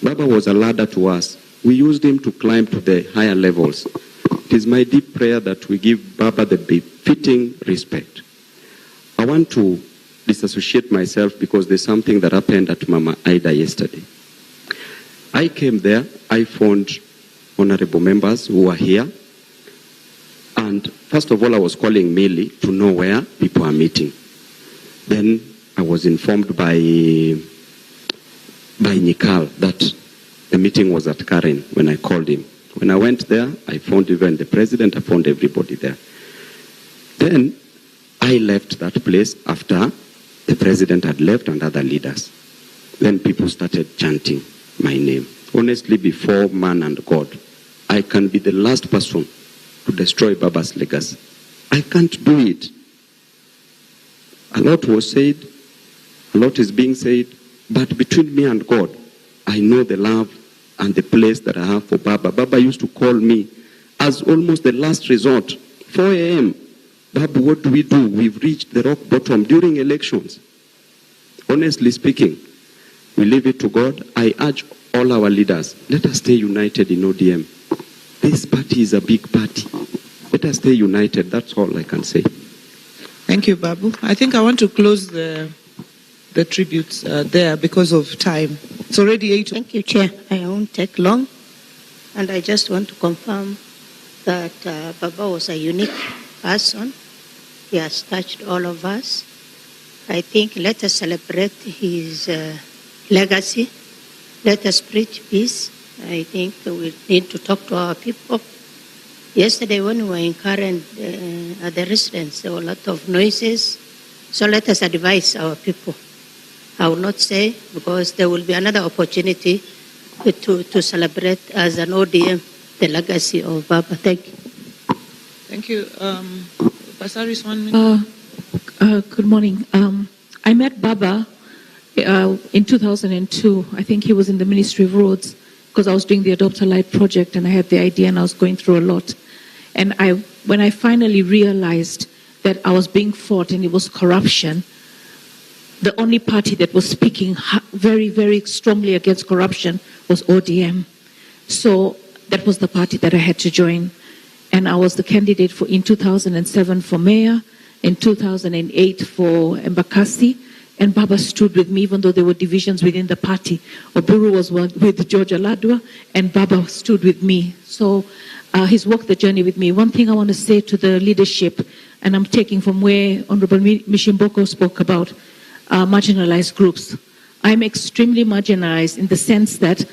Baba was a ladder to us. We used him to climb to the higher levels. It is my deep prayer that we give Baba the befitting respect. I want to disassociate myself because there's something that happened at Mama Ida yesterday. I came there, I found honorable members who were here, and first of all I was calling Millie to know where people are meeting. Then I was informed by Nikal that the meeting was at Karen when I called him. When I went there, I found even the president, I found everybody there. Then I left that place after the president had left and other leaders. Then people started chanting my name. Honestly, before man and God, I can be the last person to destroy Baba's legacy. I can't do it. A lot was said, a lot is being said, but between me and God, I know the love and the place that I have for Baba. Baba used to call me as almost the last resort, 4 a.m. Baba, what do? We've reached the rock bottom during elections. Honestly speaking, we leave it to God. I urge all our leaders, let us stay united in ODM. This party is a big party. Let us stay united. That's all I can say. Thank you, Babu. I think I want to close the tributes there because of time. It's already 8. Thank you, Chair. I won't take long. And I just want to confirm that Baba was a unique person. He has touched all of us. I think let us celebrate his legacy. Let us preach peace. I think we need to talk to our people. Yesterday when we were in Karen at the residence, there were a lot of noises. So let us advise our people. I will not say because there will be another opportunity to celebrate as an ODM the legacy of Baba. Thank you. Thank you. Basaris, 1 minute. Good morning. I met Baba in 2002. I think he was in the Ministry of Roads because I was doing the Adopt a Light project and I had the idea and I was going through a lot. And when I finally realized that I was being fought and it was corruption, the only party that was speaking very, very strongly against corruption was ODM. So that was the party that I had to join. And I was the candidate in 2007 for mayor, in 2008 for Embakasi, and Baba stood with me even though there were divisions within the party. Oburu was with George Aladwa, and Baba stood with me. So he's walked the journey with me. One thing I want to say to the leadership, and I'm taking from where Honorable Mishimboko spoke about marginalized groups. I'm extremely marginalized in the sense that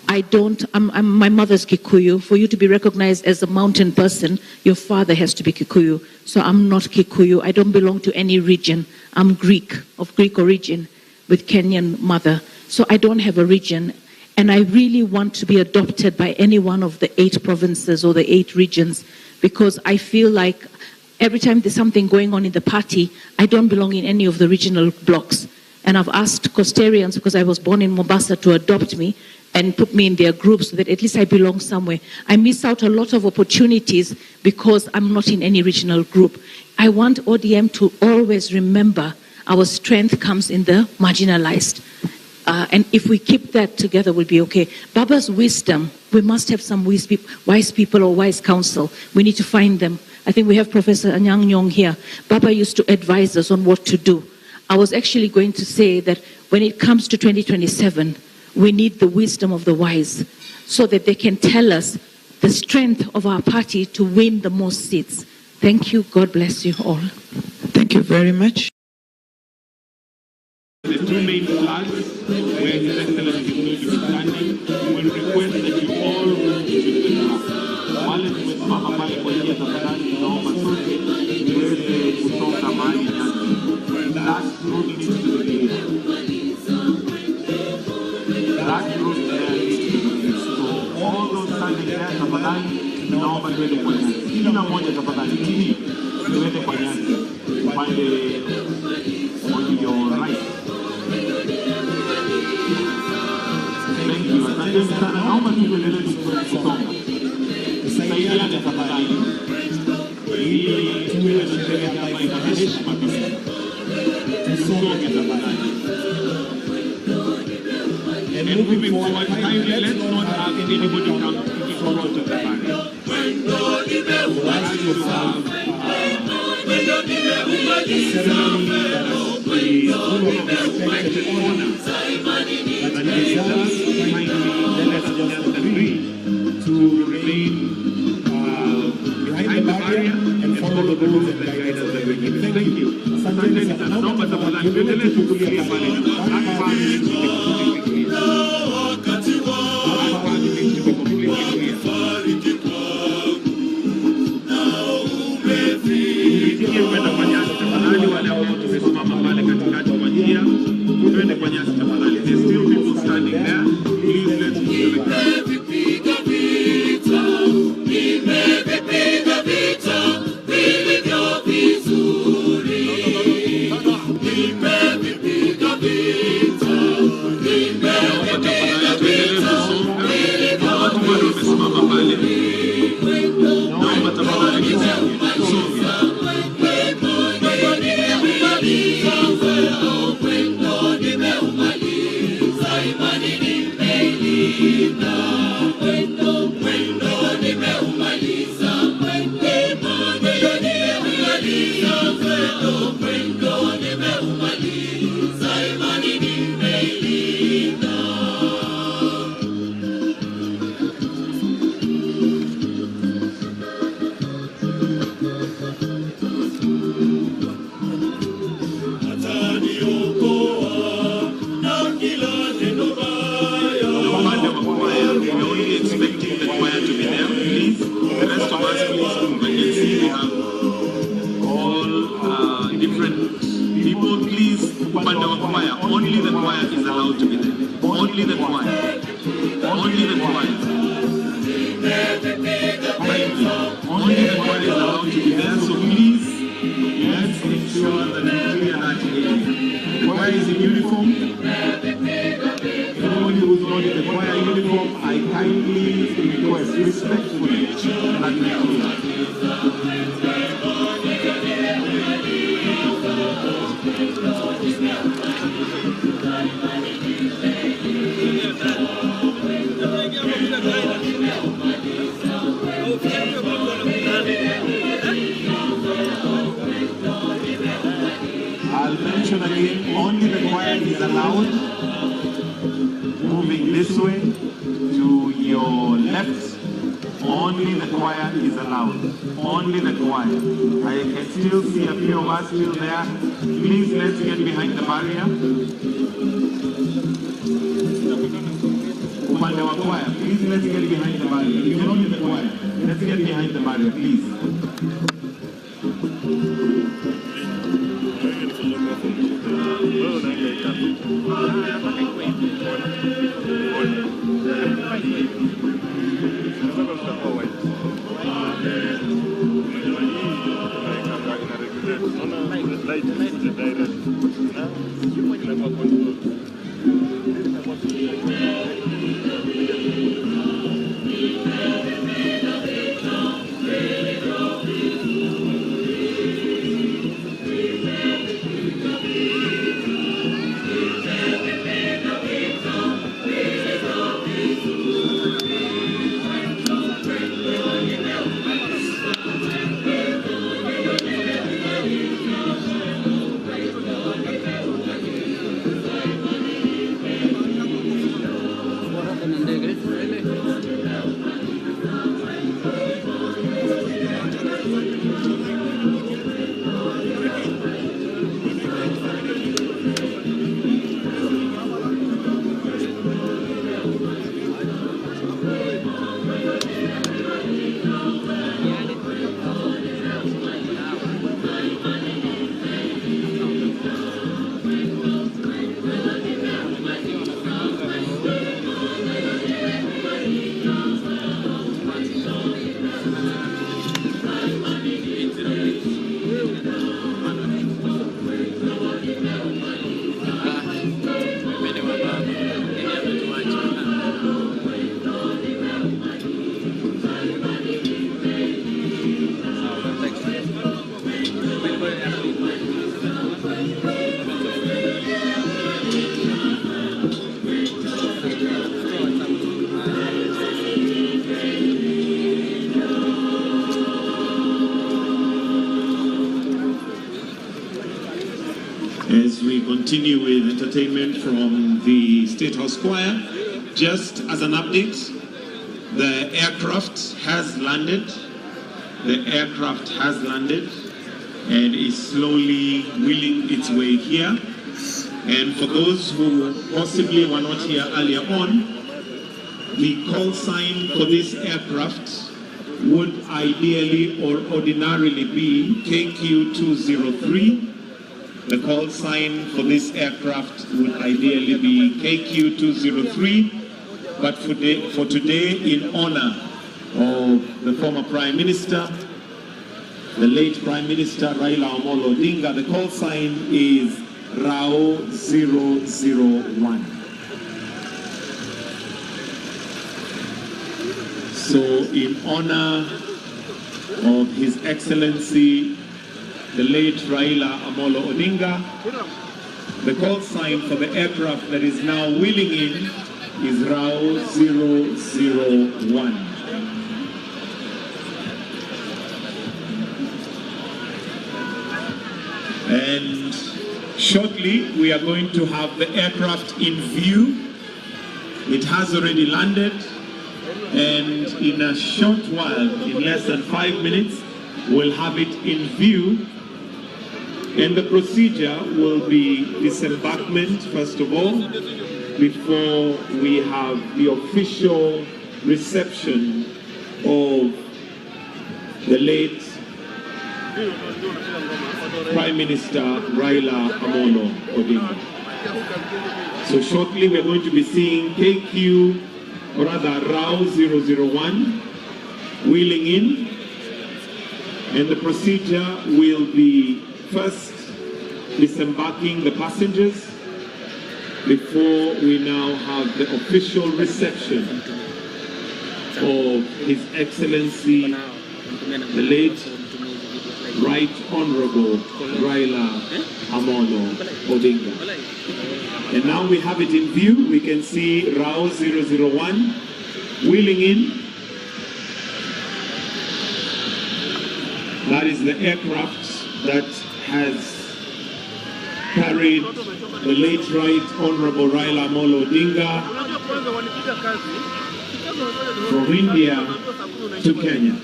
my mother's Kikuyu. For you to be recognized as a mountain person, your father has to be Kikuyu. So I'm not Kikuyu. I don't belong to any region. I'm Greek, of Greek origin, with Kenyan mother. So I don't have a region. And I really want to be adopted by any one of the 8 provinces or the 8 regions, because I feel like every time there's something going on in the party, I don't belong in any of the regional blocks. And I've asked Costarians, because I was born in Mombasa, to adopt me. and put me in their groups so that at least I belong somewhere. I miss out a lot of opportunities because I'm not in any regional group. I want ODM to always remember our strength comes in the marginalized. And if we keep that together, we'll be okay. Baba's wisdom, we must have some wise people or wise counsel. We need to find them. I think we have Professor Anyang Nyong here. Baba used to advise us on what to do. I was actually going to say that when it comes to 2027, we need the wisdom of the wise so that they can tell us the strength of our party to win the most seats. Thank you. God bless you all. Thank you very much. The two main flags where His Excellency is going to be standing, we will request that you all move to the flag. Wale tumesimama pale kwa njia tafadhali, naomba sote tuweze kusonga mahali na that road needs to be clear. That road there needs to be clear. So all those standing there tafadhali, naomba tuende kwa nyasi. Kila mmoja tafadhali, chini tuende kwa nyasi. Upande on your right. Thank you. Asante sana. Naomba tuendelee kusonga. Saidiane tafadhali. Ili tuwe na sherehe ambayo ina heshima kabisa. Tusonge tafadhali. And moving forward, kindly let's not have anybody come in front of the barrier. Once you have ceremony that is full of respect and honor, that deserves kindly, let us just agree to remain behind the barrier and follow the rules and guidance that we give. Thank you. Asante sana. Naomba tafadhali tuendelee tukulia pale nyuma. Kwenda kwa nyasi tafadhali, wale ambao tumesimama pale katikati kwa njia, twende kwa nyasi tafadhali. There's still people standing there. Please let's move to the ground. Only the choir is allowed to be there. Only the choir. Only the choir. Only the choir is allowed to be there. So please, let's make sure that we clear that area. The choir is in uniform. Anybody who's not in the choir uniform, I kindly request respectfully that we clear. I'll mention again, only the choir is allowed. Moving this way to your left, only the choir is allowed. Only the choir. I can still see a few of us still there. Please let's get behind the barrier. Upande wa choir, please let's get behind the barrier. If you're not in the choir, let's get behind the barrier, please. continue with entertainment from the State House Choir. Just as an update, the aircraft has landed. The aircraft has landed and is slowly wheeling its way here. And for those who possibly were not here earlier on, the call sign for this aircraft would ideally or ordinarily be KQ203. The call sign for this aircraft would ideally be KQ203, but for today, in honor of the former Prime Minister, the late Prime Minister Raila Odinga, the call sign is RAO 001. So in honor of His Excellency, the late Raila Odinga, the call sign for the aircraft that is now wheeling in is RAO 001. And shortly we are going to have the aircraft in view. It has already landed, and in a short while, in less than 5 minutes, we'll have it in view. And the procedure will be disembarkment, first of all, before we have the official reception of the late Prime Minister Raila Odinga. So shortly we're going to be seeing KQ, or rather RAO 001, wheeling in. And the procedure will be first disembarking the passengers before we now have the official reception of His Excellency, the late Right Honorable Raila Odinga. And now we have it in view. We can see RAO 001 wheeling in. That is the aircraft that has carried the late Right Honorable Raila Odinga from India to Kenya.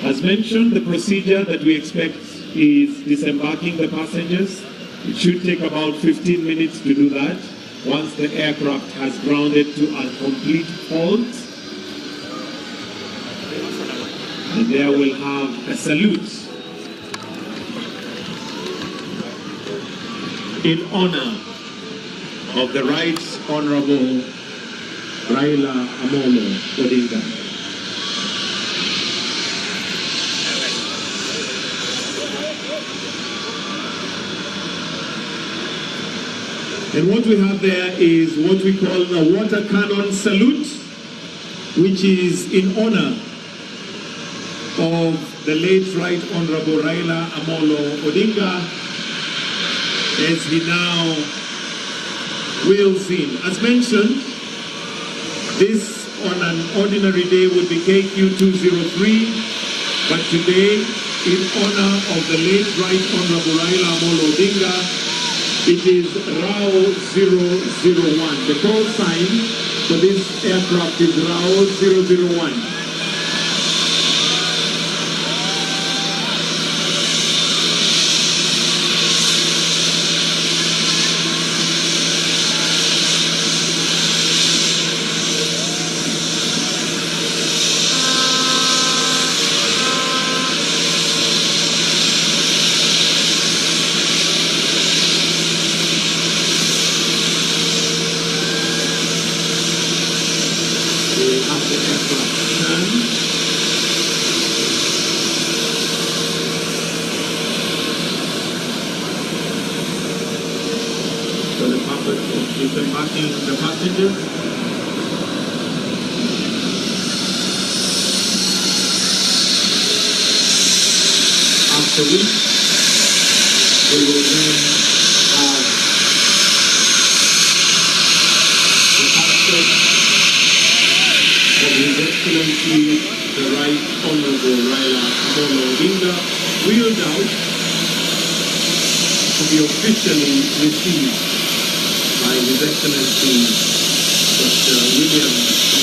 As mentioned, the procedure that we expect is disembarking the passengers. It should take about 15 minutes to do that once the aircraft has grounded to a complete halt. And there we'll have a salute in honor of the Right Honorable Raila Odinga. And what we have there is what we call a water cannon salute, which is in honor of the late Right Honorable Raila Odinga as he now wheels in. As mentioned, this on an ordinary day would be KQ203, but today, in honor of the late Right Honorable Raila Odinga, it is RAO 001. The call sign for this aircraft is RAO 001. Disembarking the passengers. After which we will then have the passport of His Excellency the Right Honorable Raila Odinga, wheeled out to be officially received by His Excellency Dr. William Ruto.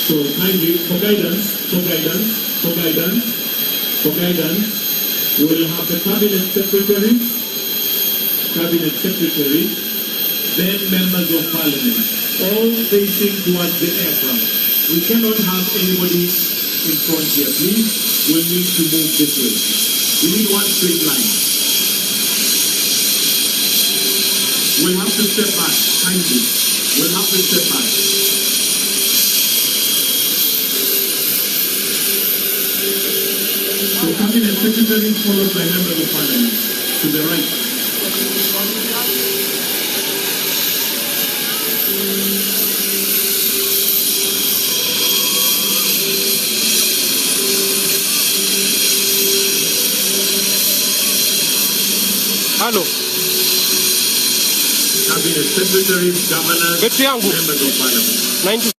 So kindly, for guidance, we'll have the cabinet secretary, then members of parliament, all facing towards the aircraft. We cannot have anybody in front here, please. We'll need to move this way. We need one straight line. We'll have to step back, kindly. We'll have to step back. So cabinet secretary followed by members of parliament to the right. Hello. Cabinet secretaries, governors, members of parliament. 90.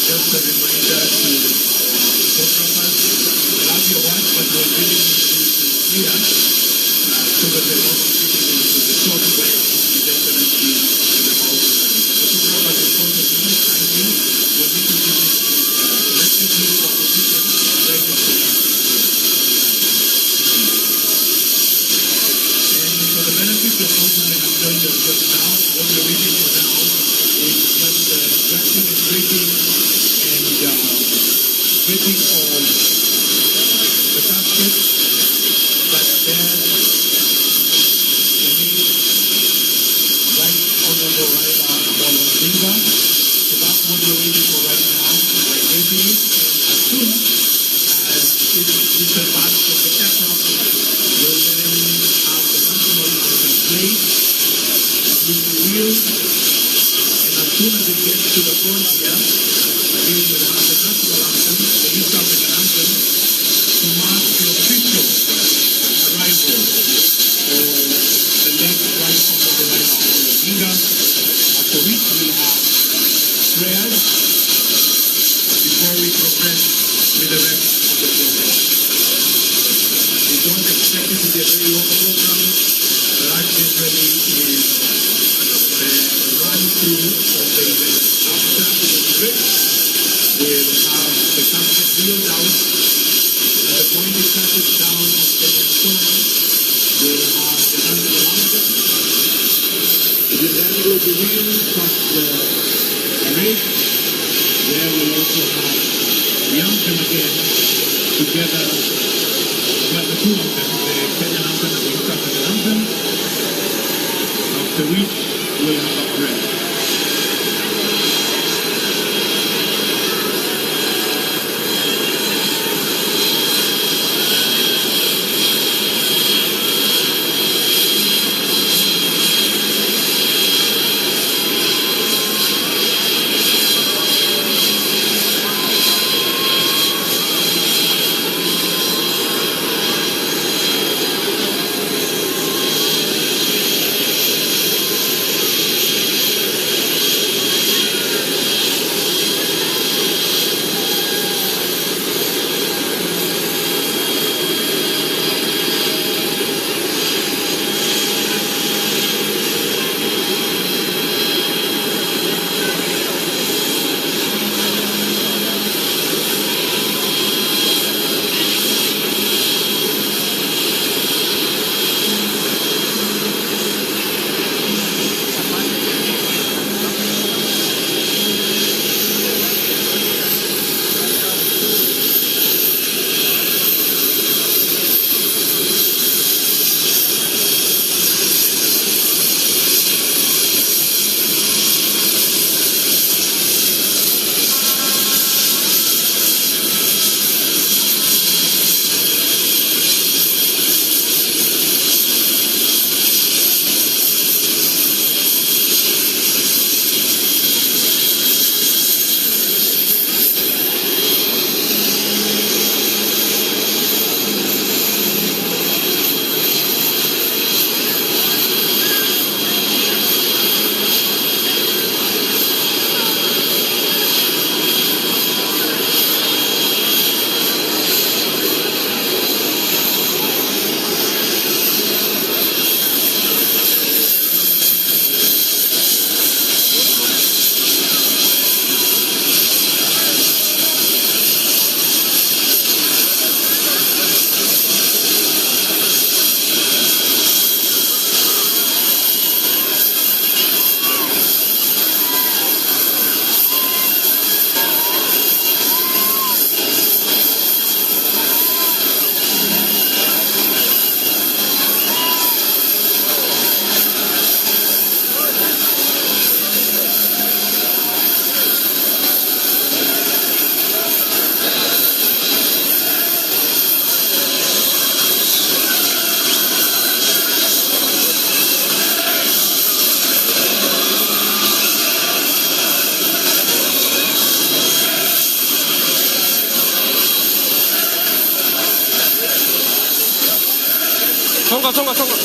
just a reminder to our photographers, love your work, but we really need you to hear so that they're not speaking into the short way we definitely in the mouth. Photographers in front of you, kindly, we need to give this let me give the opposition right in front of you. And for the benefit of those who may have joined us just now, what we're reading for now is just drafting and breaking of the casket, but then Right Honorable Raila Odinga. So that's what we're waiting for right now. We're waiting it, and as soon as it disembarks from the aircraft, we'll then have the national anthem played with the wheels, and as soon as it gets to the front here, again we'll have the national anthem, the East African anthem, to mark the official arrival of the late Right Honorable Raila Odinga, after which we'll have prayers before we progress with the rest of the program. We don't expect it to be a very long program. That generally is the run-through of the event. After the script, we'll have the casket wheeled out. At the point it touches down on Kenyan soil, we'll have the national anthem. It will then go the wheels past the parade, where we'll also have the anthem again, together, well, the two anthems, the Kenyan anthem and the East African anthem, after which we'll have a prayer. Songa, songa, songa.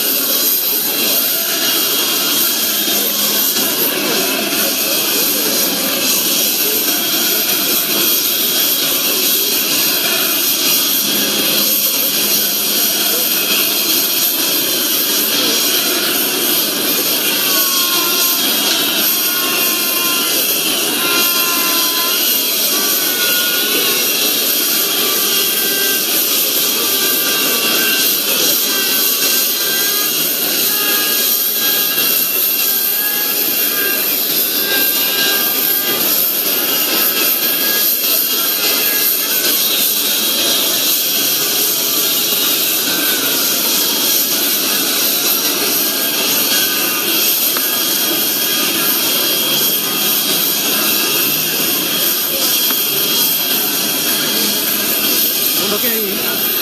hear you.